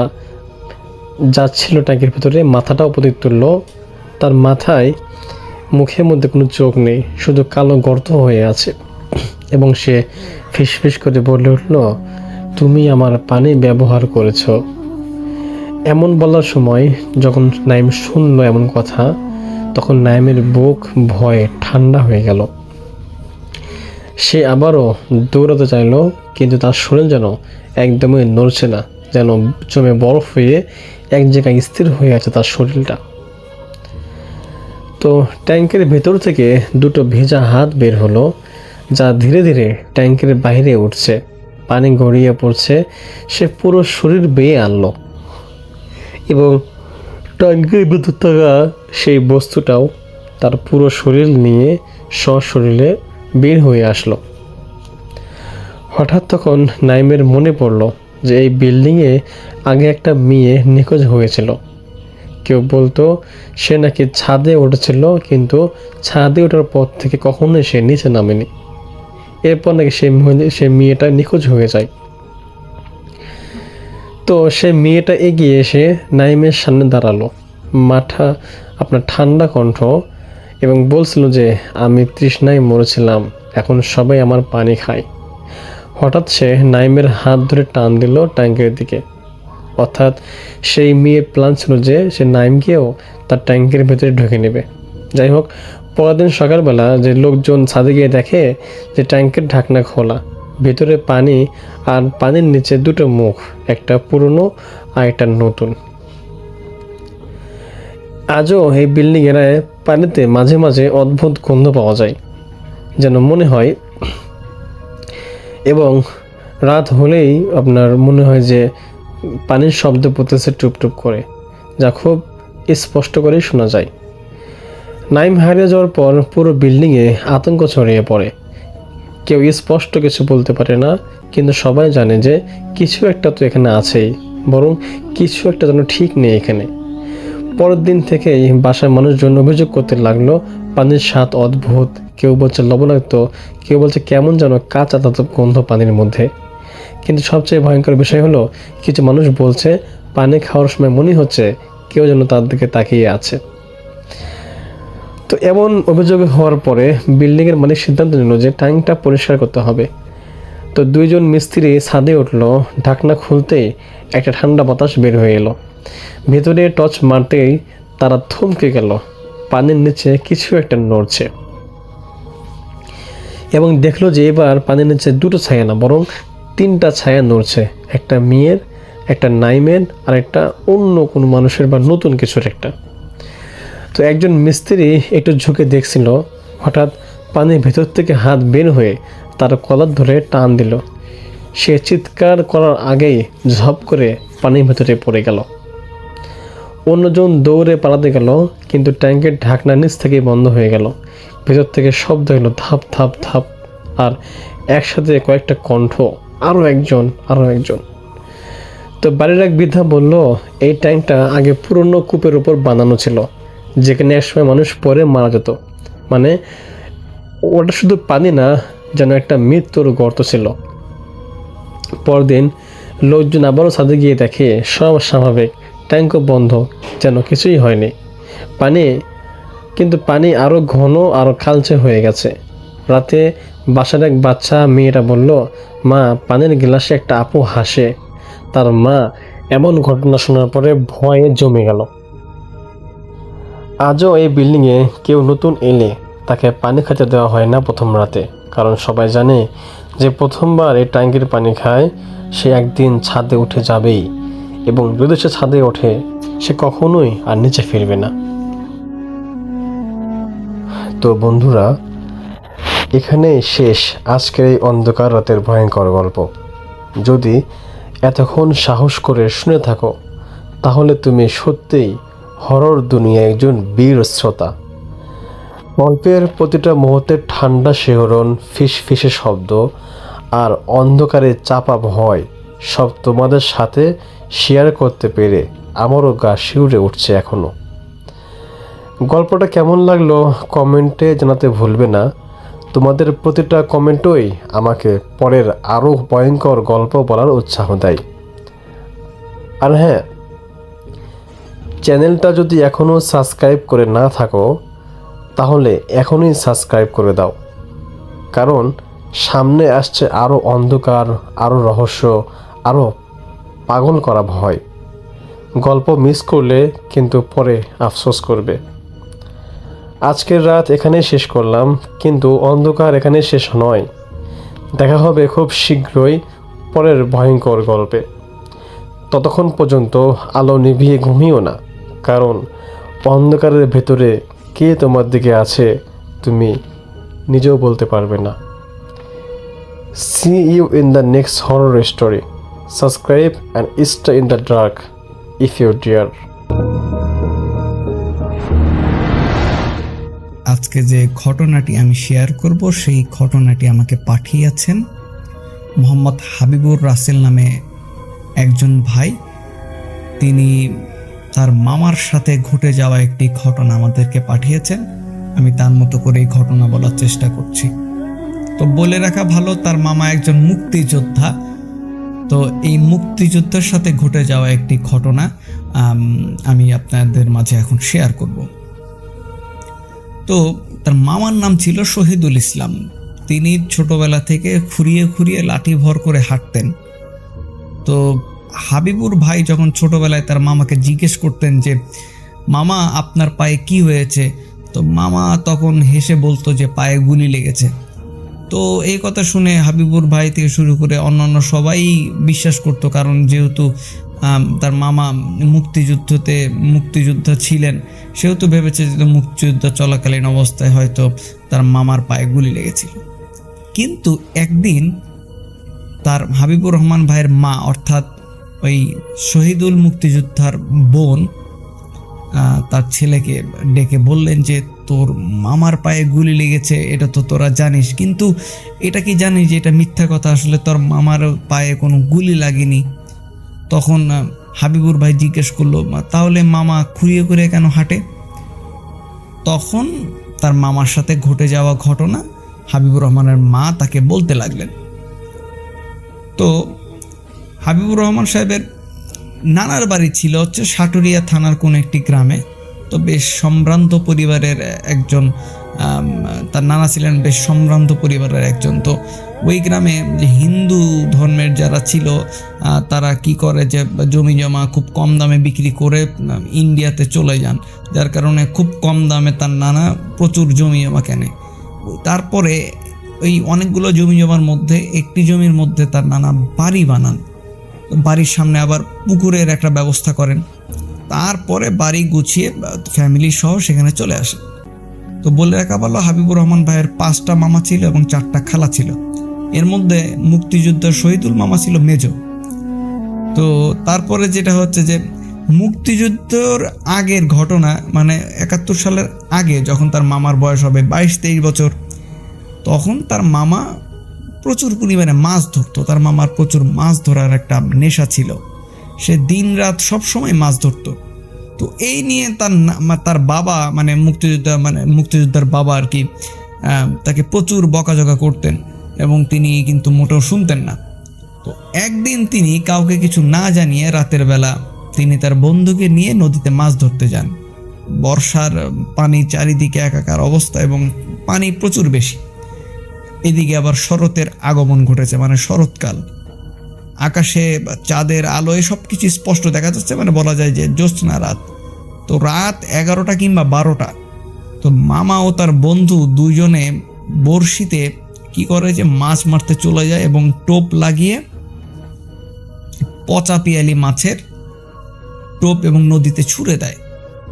যাচ্ছিল ট্যাঙ্কের ভিতরে মাথাটাও প্রতি তুলল। তার মাথায় মুখের মধ্যে কোনো চোখ নেই, শুধু কালো গর্ত হয়ে আছে এবং সে ফিসফিস করে বলে উঠল, তুমি আমার পানি ব্যবহার করেছ। এমন বলার সময় যখন নাইম শুনলো এমন কথা, তখন নাইমের বুক ভয়ে ঠান্ডা হয়ে গেল। সে আবারও দৌড়াতে চাইল, কিন্তু তার শরীর যেন একদমই নড়ছে না, যেন জমে বরফ হয়ে এক জায়গায় স্থির হয়ে আছে তার শরীরটা। তো ট্যাঙ্কের ভেতর থেকে দুটো ভেজা হাত বের হলো, যা ধীরে ধীরে ট্যাঙ্কের বাইরে উঠছে। পানি গড়িয়ে পড়ছে, সে পুরো শরীর বেয়ে আনলো এবং ট্যাঙ্কের ভেতর থাকা সেই বস্তুটাও তার পুরো শরীর নিয়ে সশরীরে বের হয়ে আসলো। হঠাৎ তখন নাইমের মনে পড়ল যে এই বিল্ডিংয়ে আগে একটা মেয়ে নিখোঁজ হয়েছিল। কেউ বলতো সে নাকি ছাদে উঠেছিল, কিন্তু ছাদে ওঠার পর থেকে কখনোই সে নিচে নামেনি। এরপর নাকি সে মেয়েটা নিখোঁজ হয়ে যায়। তো সে মেয়েটা এগিয়ে এসে নাইমের সামনে দাঁড়ালো, মাথা আপনার ঠান্ডা কণ্ঠ, এবং বলছিল যে আমি তৃষ্ণায় মরেছিলাম, এখন সবাই আমার পানি খায়। হঠাৎ সে নাইমের হাত ধরে টান দিল ট্যাঙ্কের দিকে। অর্থাৎ সেই মেয়ের প্ল্যান ছিল যে সে নাইমকেও তার ট্যাঙ্কের ভেতরে ঢুকে নেবে। যাই হোক, পরের দিন সকালবেলা যে লোকজন ছাদে গিয়ে দেখে যে ট্যাঙ্কের ঢাকনা খোলা, ভেতরে পানি, আর পানির নিচে দুটো মুখ, একটা পুরনো আর একটা নতুন। আজও এই বিল্ডিংয়ের পানিতে মাঝে মাঝে অদ্ভুত গন্ধ পাওয়া যায়, যেন মনে হয়, এবং রাত হলেই আপনার মনে হয় যে পানির শব্দ পড়তেছে টুপটুপ করে, যা খুব স্পষ্ট করেই শোনা যায়। নাইম হারিয়ে যাওয়ার পর পুরো বিল্ডিংয়ে আতঙ্ক ছড়িয়ে পড়ে। কেউ স্পষ্ট কিছু বলতে পারে না, কিন্তু সবাই জানে যে কিছু একটা তো এখানে আছেই, বরং কিছু একটা যেন ঠিক নেই এখানে। পরের দিন থেকেই বাসার মানুষজন অভিযোগ করতে লাগলো পানির স্বাদ অদ্ভুত, কেউ বলছে লবণাক্ত, কেউ বলছে কেমন যেন কাঁচা দাঁত গন্ধ পানির মধ্যে। কিন্তু সবচেয়ে ভয়ঙ্কর বিষয় হলো, কিছু মানুষ বলছে পানি খাওয়ার সময় মনে হচ্ছে কেউ যেন তার দিকে তাকিয়ে আছে। তো এমন অভিযোগ হওয়ার পরে বিল্ডিংয়ের মালিক সিদ্ধান্ত নিল যে ট্যাঙ্কটা পরিষ্কার করতে হবে। তো দুইজন মিস্ত্রি ছাদে উঠলো, ঢাকনা খুলতেই একটা ঠান্ডা বাতাস বের হয়ে এলো। ভেতরে টর্চ মারতেই তারা থমকে গেল, পানির নিচে কিছু একটা নড়ছে এবং দেখলো যে এবার পানির নিচে দুটো ছায়া না, বরং তিনটা ছায়া নড়ছে, একটা মেয়ের, একটা নাইমের, আর একটা অন্য কোনো মানুষের বা নতুন কিছুর একটা। তো একজন মিস্ত্রি একটু ঝুঁকে দেখছিল, হঠাৎ পানির ভেতর থেকে হাত বের হয়ে তার কলার ধরে টান দিল। সে চিৎকার করার আগেই ঝপ করে পানির ভেতরে পড়ে গেল। অন্যজন দৌড়ে পালাতে গেল, কিন্তু ট্যাঙ্কের ঢাকনা নিচ থেকেই বন্ধ হয়ে গেল। ভেতর থেকে শব্দ হলো ধাপ ধাপ ধাপ, আর একসাথে কয়েকটা কণ্ঠ, আরও একজন, আরও একজন। তো বাড়ির এক বৃদ্ধা বলল, এই ট্যাঙ্কটা আগে পুরনো কূপের উপর বানানো ছিল, যেখানে একসময় মানুষ পরে মারা যেত। মানে ওটা শুধু পানি না, যেন একটা মৃত্যুর গর্ত ছিল। পরদিন লোকজন আবারও ছাদে গিয়ে দেখে সব স্বাভাবিক, ট্যাঙ্কও বন্ধ, যেন কিছুই হয়নি। পানি আরও ঘন, আরও কালচে হয়ে গেছে। রাতে বাসার এক বাচ্চা মেয়েটা বলল, মা পানির গ্লাসে একটা আপু হাসে। তার মা এমন ঘটনা শোনার পরে ভয়ে জমে গেল। আজও এই বিল্ডিংয়ে কেউ নতুন এলে তাকে পানি খেতে দেওয়া হয় না প্রথম রাতে, কারণ সবাই জানে যে প্রথমবার এই ট্যাঙ্কির পানি খায় সে একদিন ছাদে উঠে যাবেই, এবং যদি সে ছাদে ওঠে সে কখনোই আর নিচে ফিরবে না। তো বন্ধুরা, এখানেই শেষ আজকের এই অন্ধকার রাতের ভয়ঙ্কর গল্প। যদি এতক্ষণ সাহস করে শুনে থাকো তাহলে তুমি সত্যিই হরর দুনিয়ায় একজন বীর শ্রোতা। গল্পের প্রতিটা মুহূর্তের ঠান্ডা শিহরণ, ফিসফিসে শব্দ আর অন্ধকারে চাপা ভয় সব তোমাদের সাথে শেয়ার করতে পেরে আমারও গা শিউরে উঠছে এখনও। গল্পটা কেমন লাগলো কমেন্টে জানাতে ভুলবে না। তোমাদের প্রতিটা কমেন্টই আমাকে পরের আরও ভয়ঙ্কর গল্প বলার উৎসাহ দেয়। আর হ্যাঁ, চ্যানেলটা যদি এখনও সাবস্ক্রাইব করে না থাকো তাহলে এখনই সাবস্ক্রাইব করে দাও, কারণ সামনে আসছে আরও অন্ধকার, আরও রহস্য, আরও পাগল করা ভয়। গল্প মিস করলে কিন্তু পরে আফসোস করবে। আজকের রাত এখানেই শেষ করলাম, কিন্তু অন্ধকার এখানে শেষ নয়। দেখা হবে খুব শীঘ্রই পরের ভয়ঙ্কর গল্পে। ততক্ষণ পর্যন্ত আলো নিভিয়ে ঘুমিও না, কারণ অন্ধকারের ভেতরে কে তোমার দিকে আছে তুমি নিজেও বলতে পারবে না। See you in the next horror story. Subscribe and stay in the dark if you dare. আজকে যে ঘটনাটি আমি শেয়ার করব সেই ঘটনাটি আমাকে পাঠিয়েছেন মোহাম্মদ হাবিবুর রাসেল নামে একজন ভাই। তিনি তার মামার সাথে ঘটে যাওয়া একটি ঘটনা আমাদেরকে পাঠিয়েছেন। আমি তার মতো করে এই ঘটনা বলার চেষ্টা করছি। তো বলে রাখা ভালো, তার মামা একজন মুক্তিযোদ্ধা। তো এই মুক্তিযুদ্ধের সাথে ঘটে যাওয়া একটি ঘটনা আমি আপনাদের মাঝে এখন শেয়ার করব। তো তার মামার নাম ছিল শহীদুল ইসলাম। তিনি ছোটবেলা থেকে খুঁড়িয়ে খুঁড়িয়ে লাঠি ভর করে হাঁটতেন। তো হাবিবুর ভাই যখন ছোটবেলায় তার মামাকে জিজ্ঞেস করতেন যে মামা আপনার পায়ে কি হয়েছে, তো মামা তখন হেসে বলতো যে পায়ে গুলি লেগেছে। তো এই কথা শুনে হাবিবুর ভাই থেকে শুরু করে অন্যান্য সবাই বিশ্বাস করতো, কারণ যেহেতু তার মামা মুক্তিযোদ্ধা ছিলেন, সেহেতু ভেবেছে যে মুক্তিযুদ্ধ চলাকালীন অবস্থায় হয়তো তার মামার পায়ে গুলি লেগেছিল। কিন্তু একদিন তার হাবিবুর রহমান ভাইয়ের মা, অর্থাৎ ওই শহীদুল মুক্তিযোদ্ধার বোন, তার ছেলেকে ডেকে বললেন যে তোর মামার পায়ে গুলি লেগেছে, এটা তো তোরা জানিস, কিন্তু এটা কি জানিস যে এটা মিথ্যা কথা, আসলে তোর মামার পায়ে কোনো গুলি লাগেনি। তখন হাবিবুর ভাই জিজ্ঞেস করলো, তাহলে মামা খুঁড়িয়ে করে কেন হাঁটে? তখন তার মামার সাথে ঘটে যাওয়া ঘটনা হাবিবুর রহমানের মা তাকে বলতে লাগলেন। তো হাবিবুর রহমান সাহেবের নানার বাড়ি ছিল হচ্ছে সাটুরিয়া থানার কোন একটি গ্রামে। তো বেশ সম্ভ্রান্ত পরিবারের একজন, তার নানা ছিলেন বেশ সম্ভ্রান্ত পরিবারের একজন। তো ওই গ্রামে যে হিন্দু ধর্মের যারা ছিল তারা কি করে যে জমি জমা খুব কম দামে বিক্রি করে ইন্ডিয়াতে চলে যান, যার কারণে খুব কম দামে তার নানা প্রচুর জমি জমা কেনে। তারপরে ওই অনেকগুলো জমি জমার মধ্যে একটি জমির মধ্যে তার নানা বাড়ি বানান। বাড়ির সামনে আবার পুকুরের একটা ব্যবস্থা করেন। তারপরে বাড়ি গুছিয়ে ফ্যামিলি সহ সেখানে চলে আসে। তো বলে রাখা ভালো, হাবিবুর রহমান ভাইয়ের 5টা মামা ছিল এবং 4টা খালা ছিল। এর মধ্যে মুক্তিযোদ্ধা শহীদুল মামা ছিল মেজো। তো তারপরে যেটা হচ্ছে যে মুক্তিযুদ্ধর আগের ঘটনা, মানে 71 সালের আগে যখন তার মামার বয়স হবে 22-23 বছর, তখন তার মামা প্রচুর পরিমাণে মাছ ধরতো। তার মামার প্রচুর মাছ ধরার একটা নেশা ছিল, সে দিন রাত সবসময় মাছ ধরতো। তো এই নিয়ে তার বাবা, মানে মুক্তিযোদ্ধার বাবা আর কি, তাকে প্রচুর বকাঝকা করতেন এবং তিনি কিন্তু মোটেও শুনতেন না। তো একদিন তিনি কাউকে কিছু না জানিয়ে রাতের বেলা তিনি তার বন্ধুকে নিয়ে নদীতে মাছ ধরতে যান। বর্ষার পানি চারিদিকে একাকার অবস্থা এবং পানি প্রচুর বেশি। এদিকে আবার শরতের আগমন ঘটেছে, মানে শরৎকাল, আকাশে চাঁদের আলোয় সব কিছু স্পষ্ট দেখা যাচ্ছে, মানে বলা যায় যে জ্যোৎস্না রাত। তো রাত 11টা কিংবা 12টা। তো মামা ও তার বন্ধু দুইজনে বড়শিতে কি করে যে মাছ মারতে চলে যায় এবং টোপ লাগিয়ে পচা পিয়ালি মাছের টোপ এবং নদীতে ছুঁড়ে দেয়।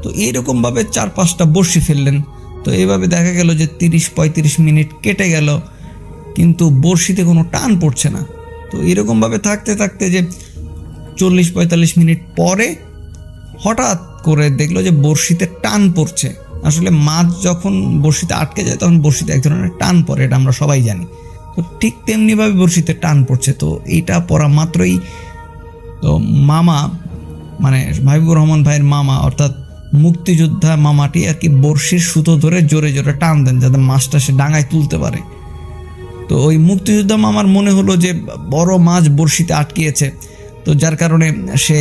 তো এইরকমভাবে 4-5টা বড়শি ফেললেন। তো এইভাবে দেখা গেল যে 30-35 মিনিট কেটে গেল, কিন্তু বড়শিতে কোনো টান পড়ছে না। তো এরকমভাবে থাকতে থাকতে যে 40-45 মিনিট পরে হঠাৎ করে দেখলো যে বড়শিতে টান পড়ছে। আসলে মাছ যখন বড়শিতে আটকে যায় তখন বড়শিতে এক ধরনের টান পড়ে, এটা আমরা সবাই জানি। তো ঠিক তেমনিভাবে বড়শিতে টান পড়ছে। তো এইটা পড়া মাত্রই তো মামা, মানে হাবিবুর রহমান ভাইয়ের মামা অর্থাৎ মুক্তিযোদ্ধা মামাটি আর কি বড়শির সুতো ধরে জোরে জোরে টান দেন যাতে মাছটা সে ডাঙায় তুলতে পারে। তো ওই মুক্তিযোদ্ধা মামার মনে হলো যে বড় মাছ বড়শিতে আটকিয়েছে, তো যার কারণে সে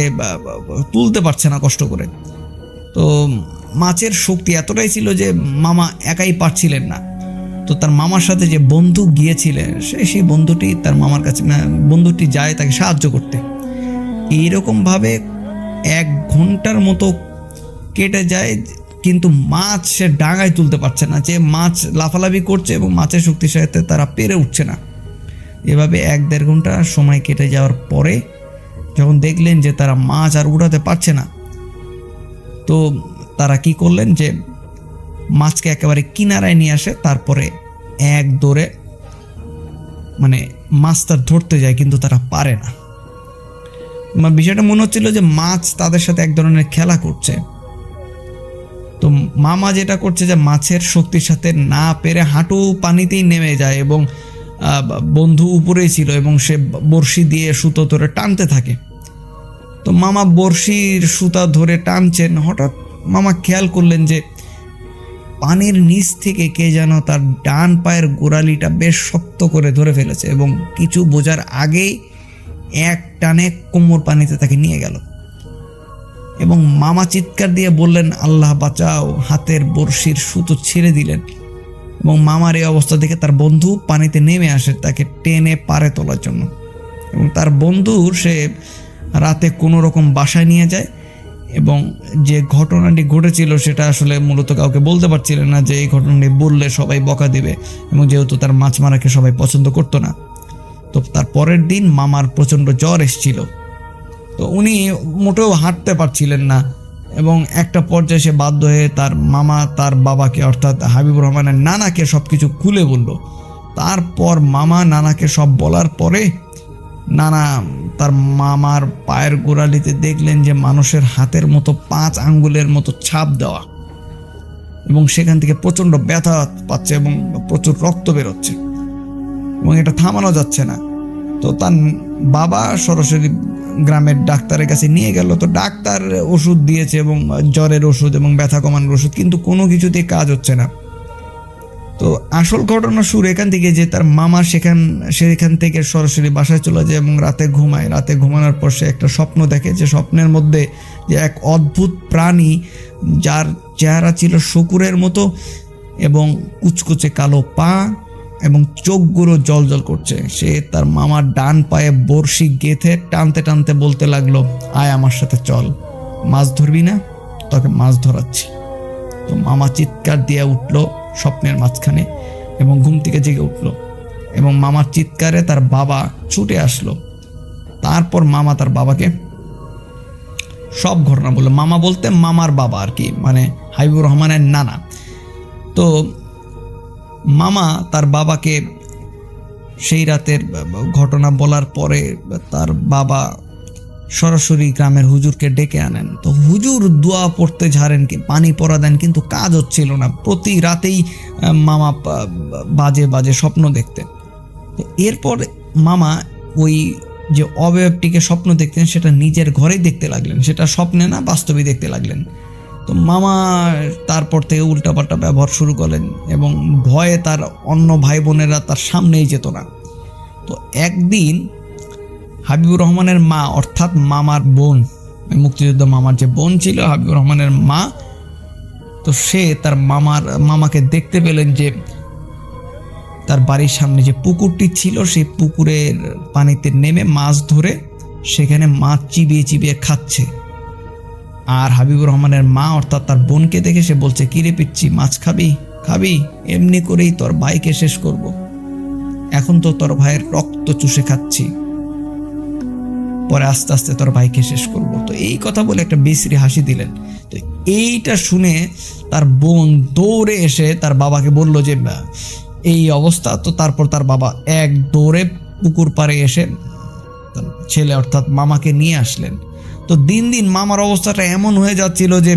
তুলতে পারছে না কষ্ট করে। তো মাছের শক্তি এতটাই ছিল যে মামা একাই পারছিলেন না। তো তার মামার সাথে যে বন্ধু গিয়েছিলেন সেই বন্ধুটি তার মামার কাছে, বন্ধুটি যায় তাকে সাহায্য করতে। এইরকমভাবে 1 ঘন্টার মতো কেটে যায়, কিন্তু মাছ সে ডাঙায় তুলতে পারছে না। যে মাছ লাফালাফি করছে এবং মাছের শক্তির সাথে তারা পেরে উঠছে না। এভাবে 1-1.5 ঘন্টা সময় কেটে যাওয়ার পরে যখন দেখলেন যে তারা মাছ আর উঠাতে পারছে না, তো তারা কি করলেন যে মাছকে একেবারে কিনারায় নিয়ে আসে, তারপরে এক দৌড়ে মানে মাছটা ধরতে যায়, কিন্তু তারা পারে না। বিষয়টা মনে হচ্ছিল যে মাছ তাদের সাথে এক ধরনের খেলা করছে। তো মামা যেটা করছে যে মাছের শক্তির সাথে না পেরে হাঁটু পানিতেই নেমে যায় এবং বন্ধু উপরেই ছিল এবং সে বড়শি দিয়ে সুতো ধরে টানতে থাকে। তো মামা বড়শির সুতা ধরে টানছেন, হঠাৎ মামা খেয়াল করলেন যে পানির নিচ থেকে কে যেন তার ডান পায়ের গোড়ালিটা বেশ শক্ত করে ধরে ফেলেছে এবং কিছু বোঝার আগেই এক টানে কোমর পানিতে তাকে নিয়ে গেল। এবং মামা চিৎকার দিয়ে বললেন, আল্লাহ বাঁচাও, হাতের বড়শির সুতো ছেড়ে দিলেন। এবং মামার এই অবস্থা দেখে তার বন্ধু পানিতে নেমে আসে তাকে টেনে পারে তোলার জন্য। এবং তার বন্ধু সে রাতে কোনো রকম বাসায় নিয়ে যায় এবং যে ঘটনাটি ঘটেছিল সেটা আসলে মূলত কাউকে বলতে পারছিলেন না, যে এই ঘটনাটি বললে সবাই বকা দিবে, এবং যেহেতু তার মাছ মারাকে সবাই পছন্দ করতো না। তো তার পরের দিন মামার প্রচণ্ড জ্বর এসেছিল। তো উনি মোটেও হাঁটতে পারছিলেন না এবং একটা পর্যায়ে সে বাধ্য হয়ে তার মামা তার বাবাকে অর্থাৎ হাবিবুর রহমানের নানাকে সব কিছু খুলে বলল। তারপর মামা নানাকে সব বলার পরে নানা তার মামার পায়ের গোড়ালিতে দেখলেন যে মানুষের হাতের মতো 5 আঙ্গুলের মতো ছাপ দেওয়া, এবং সেখান থেকে প্রচণ্ড ব্যথা পাচ্ছে এবং প্রচুর রক্ত বেরোচ্ছে এবং এটা থামানো যাচ্ছে না। তো তার বাবা সরাসরি গ্রামের ডাক্তারের কাছে নিয়ে গেল। তো ডাক্তার ওষুধ দিয়েছে এবং জ্বরের ওষুধ এবং ব্যথা কমানোর ওষুধ, কিন্তু কোনো কিছুতেই কাজ হচ্ছে না। তো আসল ঘটনা শুরু এখান থেকে যে তার মামা সেখান থেকে সরাসরি বাসায় চলে যায় এবং রাতে ঘুমায়। রাতে ঘুমানোর পর সে একটা স্বপ্ন দেখে, যে স্বপ্নের মধ্যে যে এক অদ্ভুত প্রাণী যার চেহারা ছিল শূকরের মতো এবং কুচকুচে কালো পা এবং চোখগুলো জলজল করছে, সে তার মামার ডান পায়ে বড়শি গেঁথে টানতে টানতে বলতে লাগলো, আয় আমার সাথে চল, মাছ ধরবি না, তোকে মাছ ধরাচ্ছি। তো মামা চিৎকার দিয়ে উঠলো স্বপ্নের মাঝখানে এবং ঘুম থেকে জেগে উঠলো এবং মামার চিৎকারে তার বাবা ছুটে আসলো। তারপর মামা তার বাবাকে সব ঘটনা বললো। মামা বলতে মামার বাবা আর কি, মানে হাবিবুর রহমানের নানা। তো মামা তার বাবাকে সেই রাতের ঘটনা বলার পরে তার বাবা সরাসরি গ্রামের হুজুরকে ডেকে আনেন। তো হুজুর দোয়া পড়তে ঝাড়েন, কি পানি পড়া দেন, কিন্তু কাজ হচ্ছিল না। প্রতি রাতেই মামা বাজে বাজে স্বপ্ন দেখতেন। তো এরপর মামা ওই যে অবয়বটিকে স্বপ্ন দেখতেন সেটা নিজের ঘরেই দেখতে লাগলেন, সেটা স্বপ্নে না বাস্তবে দেখতে লাগলেন। তো মামা তারপর থেকে উল্টাপাল্টা ব্যবহার শুরু করলেন এবং ভয়ে তার অন্য ভাই বোনেরা তার সামনেই যেত না। তো একদিন হাবিবুর রহমানের মা অর্থাৎ মামার বোন, মুক্তিযোদ্ধা মামার যে বোন ছিল হাবিবুর রহমানের মা, তো সে তার মামাকে দেখতে পেলেন যে তার বাড়ির সামনে যে পুকুরটি ছিল সেই পুকুরের পানিতে নেমে মাছ ধরে সেখানে মাছ চিবিয়ে চিবিয়ে খাচ্ছে। আর হাবিবুর রহমানের মা অর্থাৎ তার বোনকে দেখে সে বলছে, কিরে পিচ্ছি, মাছ খাবি? খাবি? এমনি করেই তোর ভাইকে শেষ করব, এখন তো তোর ভাইয়ের রক্ত চুষে খাচ্ছি, পরে আস্তে আস্তে তোর ভাইকে শেষ করব। তো এই কথা বলে একটা বিশ্রী হাসি দিলেন। তো এইটা শুনে তার বোন দৌড়ে এসে তার বাবাকে বলল যে এই অবস্থা। তো তারপর তার বাবা এক দৌড়ে পুকুর পাড়ে এসে তার ছেলে অর্থাৎ মামাকে নিয়ে আসলেন। তো দিন দিন মামার অবস্থাটা এমন হয়ে যাচ্ছিল যে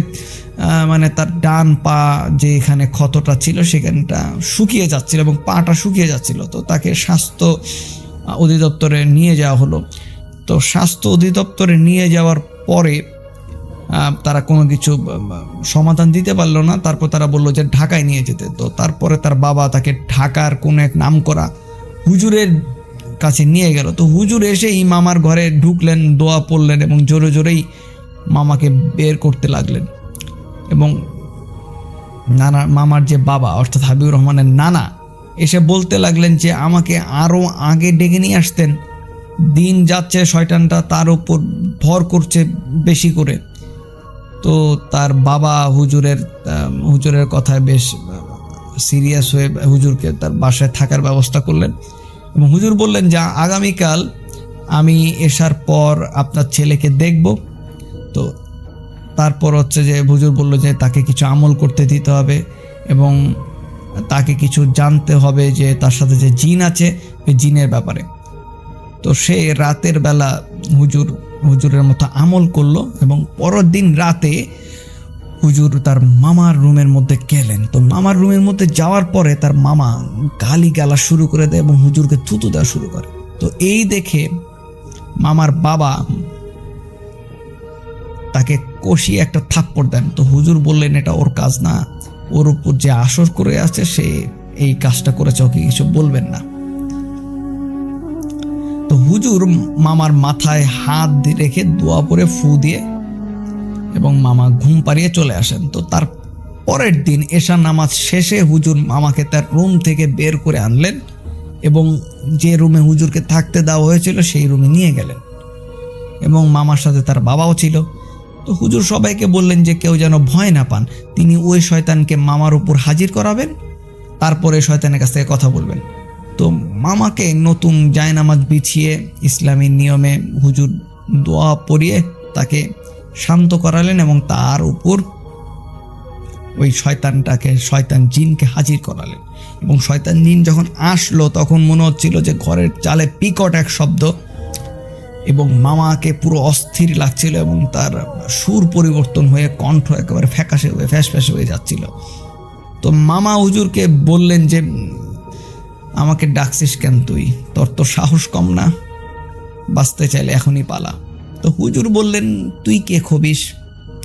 মানে তার ডান পা যে এখানে ক্ষতটা ছিল সেখানটা শুকিয়ে যাচ্ছিল এবং পাটা শুকিয়ে যাচ্ছিল। তো তাকে স্বাস্থ্য অধিদপ্তরে নিয়ে যাওয়া হলো। তো স্বাস্থ্য অধিদপ্তরে নিয়ে যাওয়ার পরে তারা কোনো কিছু সমাধান দিতে পারলো না। তারপর তারা বললো যে ঢাকায় নিয়ে যেতে। তো তারপরে তার বাবা তাকে ঢাকার কোনো এক নামকরা হুজুরের কাছে নিয়ে গেল। তো হুজুর এসেই মামার ঘরে ঢুকলেন, দোয়া পড়লেন এবং জোরে জোরেই মামাকে বের করতে লাগলেন। এবং মামার যে বাবা অর্থাৎ হাবিবুর রহমানের নানা এসে বলতে লাগলেন যে আমাকে আরও আগে ডেকে নিয়ে আসতেন, দিন যাচ্ছে শয়তানটা তার উপর ভর করছে বেশি করে। তো তার বাবা হুজুরের কথায় বেশ সিরিয়াস হয়ে হুজুরকে তার বাসায় থাকার ব্যবস্থা করলেন এবং হুজুর বললেন যে আগামীকাল আমি এসার পর আপনার ছেলেকে দেখব। তো তারপর হচ্ছে যে হুজুর বলল যে তাকে কিছু আমল করতে দিতে হবে এবং তাকে কিছু জানতে হবে যে তার সাথে যে জিন আছে ওই জিনের ব্যাপারে। তো সে রাতের বেলা হুজুরের মতো আমল করলো এবং পরের দিন রাতে হুজুর তার মামার রুমের মধ্যে গেলেন। তো মামার রুমের মধ্যে যাওয়ার পরে তার মামা গালা শুরু করে দেয় এবং হুজুরকে থুতু দেওয়া শুরু করে। তো এই দেখে মামার বাবা তাকে কষিয়ে একটা থাপ্পড় দেন। তো হুজুর বললেন এটা ওর কাজ না, ওর উপর যে আসর করে আছে সে এই কাজটা করেছে, ওকে কিছু বলবেন না। তো হুজুর মামার মাথায় হাত রেখে দোয়া পরে ফু দিয়ে এবং মামা ঘুম পাড়িয়ে চলে আসেন। তো তার পরের দিন এশা নামাজ শেষে হুজুর মামাকে তার রুম থেকে বের করে আনলেন এবং যে রুমে হুজুরকে থাকতে দেওয়া হয়েছিল সেই রুমে নিয়ে গেলেন এবং মামার সাথে তার বাবাও ছিল। তো হুজুর সবাইকে বললেন যে কেউ যেন ভয় না পান, তিনি ওই শয়তানকে মামার উপর হাজির করাবেন, তারপরে শয়তানের কাছ থেকে কথা বলবেন। তো মামাকে নতুন জায়নামাজ বিছিয়ে ইসলামী নিয়মে হুজুর দোয়া পড়িয়ে তাকে শান্ত করালেন এবং তার উপর ওই শয়তান জিনকে হাজির করালেন। এবং শয়তান জিন যখন আসলো তখন মনে হচ্ছিল যে ঘরের চালে বিকট এক শব্দ এবং মামাকে পুরো অস্থির লাগছিল এবং তার সুর পরিবর্তন হয়ে কণ্ঠ একেবারে ফ্যাকাশে হয়ে ফ্যাসফ্যাসে হয়ে যাচ্ছিল। তো মামা হুজুরকে বললেন যে আমাকে ডাকছিস কেন তুই? তোর তো সাহস কম না, বাঁচতে চাইলে এখনই পালা। তো হুজুর বললেন তুই কে খবিস,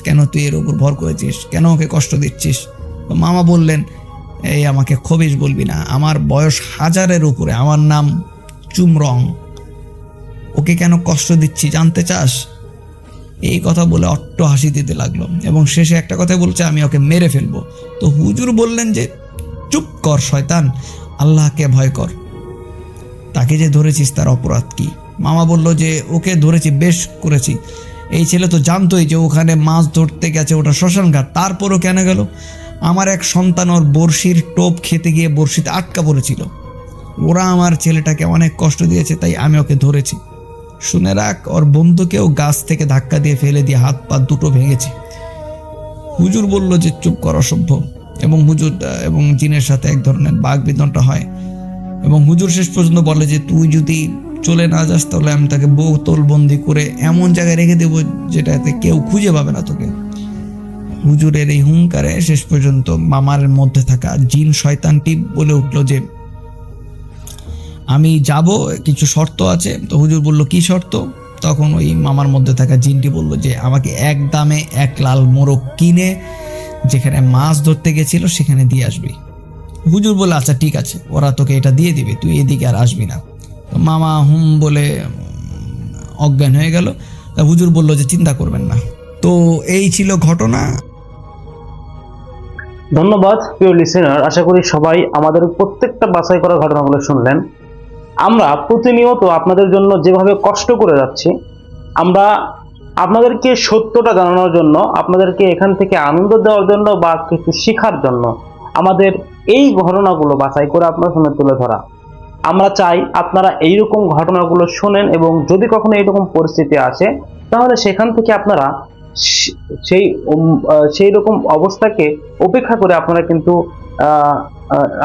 কেন তুই এর উপর ভর করেছিস, কেন ওকে কষ্ট দিচ্ছিস? তো মামা বললেন এই আমাকে খবিস বলবি না, আমার বয়স 1000-এর উপরে, আমার নাম চুমরং, ওকে কেন কষ্ট দিচ্ছি জানতে চাস? এই কথা বলে অট্ট হাসি দিতে লাগলো এবং শেষে একটা কথা বলছে আমি ওকে মেরে ফেলবো। তো হুজুর বললেন যে চুপ কর শয়তান, আল্লাহকে ভয় কর, তাকে যে ধরেছিস তার অপরাধ কি? মামা বলল যে ওকে ধরেছি, বেশ করেছি, এই ছেলে তো জানতোই যে ওখানে মাছ ধরতে গেছে, ওটা শ্মশানঘাট, তারপরও কেন গেল? আমার এক সন্তান ওর বড়শির টোপ খেতে গিয়ে বড়শিতে আটকা পড়েছিল, ওরা আমার ছেলেটাকে অনেক কষ্ট দিয়েছে, তাই আমি ওকে ধরেছি। শুনে রাখ, ওর বন্ধুকেও গাছ থেকে ধাক্কা দিয়ে ফেলে দিয়ে হাত পা দুটো ভেঙেছে। হুজুর বলল যে চুপ কর অসভ্য, এবং হুজুর এবং জিনের সাথে এক ধরনের বাঘ বিতণ্ডা হয় এবং হুজুর শেষ পর্যন্ত বলে যে তুই যদি চলে না যাস তাহলে আমি তাকে বোতল বন্দি করে এমন জায়গায় রেখে দেবো যেটাতে কেউ খুঁজে পাবে না তোকে। হুজুরের এই হুঙ্কারে শেষ পর্যন্ত মামার মধ্যে থাকা জিন শয়তানটি বলে উঠলো যে আমি যাব, কিছু শর্ত আছে। তো হুজুর বলল কি শর্ত? তখন ওই মামার মধ্যে থাকা জিনটি বলল যে আমাকে এক দামে 1 লাল মোরগ কিনে যেখানে মাছ ধরতে গেছিল সেখানে দিয়ে আসবি। হুজুর বলে আচ্ছা ঠিক আছে, ওরা তোকে এটা দিয়ে দিবে, তুই এদিকে আর আসবি না। তো মামা হুম বলে অজ্ঞান হয়ে গেল। হুজুর বলল যে চিন্তা করবেন না। তো এই ছিল ঘটনা। ধন্যবাদ প্রিয় লিসেনার, আশা করি সবাই আমাদের প্রত্যেকটা বাছাই করা ঘটনাগুলো শুনলেন। আমরা প্রতিনিয়ত আপনাদের জন্য যেভাবে কষ্ট করে যাচ্ছি, আমরা আপনাদেরকে সত্যটা জানানোর জন্য, আপনাদেরকে এখান থেকে আনন্দ দেওয়ার জন্য বা কিছু শেখার জন্য আমাদের এই ঘটনাগুলো বাছাই করে আপনার সামনে তুলে ধরা। আমরা চাই আপনারা এইরকম ঘটনাগুলো শোনেন এবং যদি কখনো এইরকম পরিস্থিতি আসে তাহলে সেখান থেকে আপনারা সেই রকম অবস্থাকে উপেক্ষা করে আপনারা কিন্তু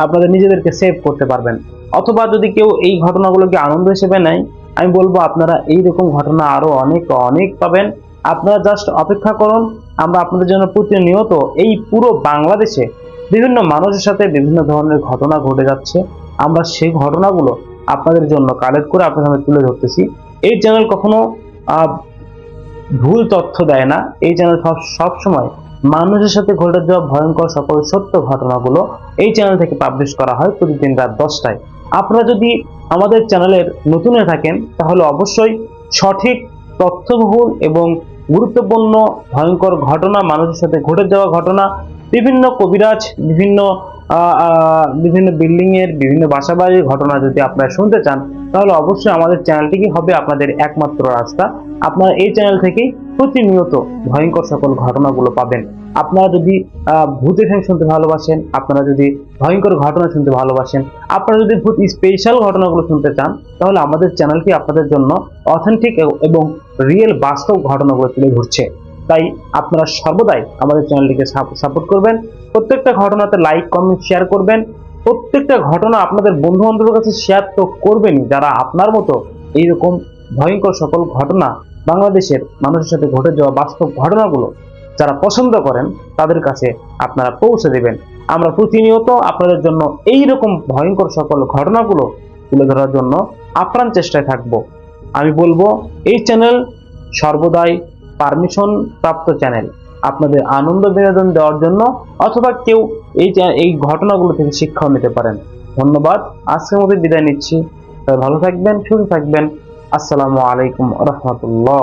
আপনাদের নিজেদেরকে সেভ করতে পারবেন। অথবা যদি কেউ এই ঘটনাগুলোকে আনন্দ হিসেবে নেয়, আমি বলবো আপনারা এইরকম ঘটনা আরো অনেক অনেক পাবেন। আপনারা জাস্ট অপেক্ষা করুন। আমরা আপনাদের জন্য প্রতিনিয়ত এই পুরো বাংলাদেশে বিভিন্ন মানুষের সাথে বিভিন্ন ধরনের ঘটনা ঘটে যাচ্ছে, আমরা সেই ঘটনাগুলো আপনাদের জন্য কালেক্ট করে আপনাদের সামনে তুলে ধরতেছি। এই চ্যানেল কখনো ভুল তথ্য দেয় না। এই চ্যানেল সব সময় মানুষের সাথে ঘটে যাওয়া ভয়ঙ্কর সকল সত্য ঘটনাগুলো এই চ্যানেল থেকে পাবলিশ করা হয় প্রতিদিন রাত 10টায়। আপনারা যদি আমাদের চ্যানেলের নতুন হয়ে থাকেন তাহলে অবশ্যই সঠিক তথ্যবহুল এবং গুরুত্বপূর্ণ ভয়ঙ্কর ঘটনা, মানুষের সাথে ঘটে যাওয়া ঘটনা, বিভিন্ন কবিরাজ, বিভিন্ন বিল্ডিং এর, বিভিন্ন বাসাবাড়ির ঘটনা যদি আপনারা শুনতে চান তাহলে অবশ্যই আমাদের চ্যানেলটি হবে আপনাদের একমাত্র রাস্তা। আপনারা এই চ্যানেল থেকেই প্রতিনিয়ত ভয়ঙ্কর সকল ঘটনাগুলো পাবেন। আপনারা যদি ভূত এফএম শুনতে ভালোবাসেন, আপনারা যদি ভয়ঙ্কর ঘটনা শুনতে ভালোবাসেন, আপনারা যদি ভূত স্পেশাল ঘটনাগুলো শুনতে চান তাহলে আমাদের চ্যানেলটি আপনাদের জন্য অথেন্টিক এবং রিয়েল বাস্তব ঘটনাগুলো তুলে ধরছে। তাই আপনারা সর্বদাই আমাদের চ্যানেলটিকে সাপোর্ট করবেন। প্রত্যেকটা ঘটনাতে লাইক, কমেন্ট, শেয়ার করবেন। প্রত্যেকটা ঘটনা আপনাদের বন্ধু বান্ধবের কাছে শেয়ার তো করবেনই, যারা আপনার মতো এইরকম ভয়ঙ্কর সকল ঘটনা, বাংলাদেশের মানুষের সাথে ঘটে যাওয়া বাস্তব ঘটনাগুলো যারা পছন্দ করেন তাদের কাছে আপনারা পৌঁছে দেবেন। আমরা প্রতিনিয়ত আপনাদের জন্য এইরকম ভয়ঙ্কর সকল ঘটনাগুলো তুলে ধরার জন্য আপ্রাণ চেষ্টায় থাকব। আমি বলবো এই চ্যানেল সর্বদাই পারমিশন প্রাপ্ত চ্যানেল, আপনাদের আনন্দ বিনোদন দেওয়ার জন্য, অথবা কেউ এই ঘটনাগুলো থেকে শিক্ষাও নিতে পারেন। ধন্যবাদ, আজকের মতো বিদায় নিচ্ছি। ভালো থাকবেন, সুস্থ থাকবেন। আসসালামু আলাইকুম রহমতুল্লাহ।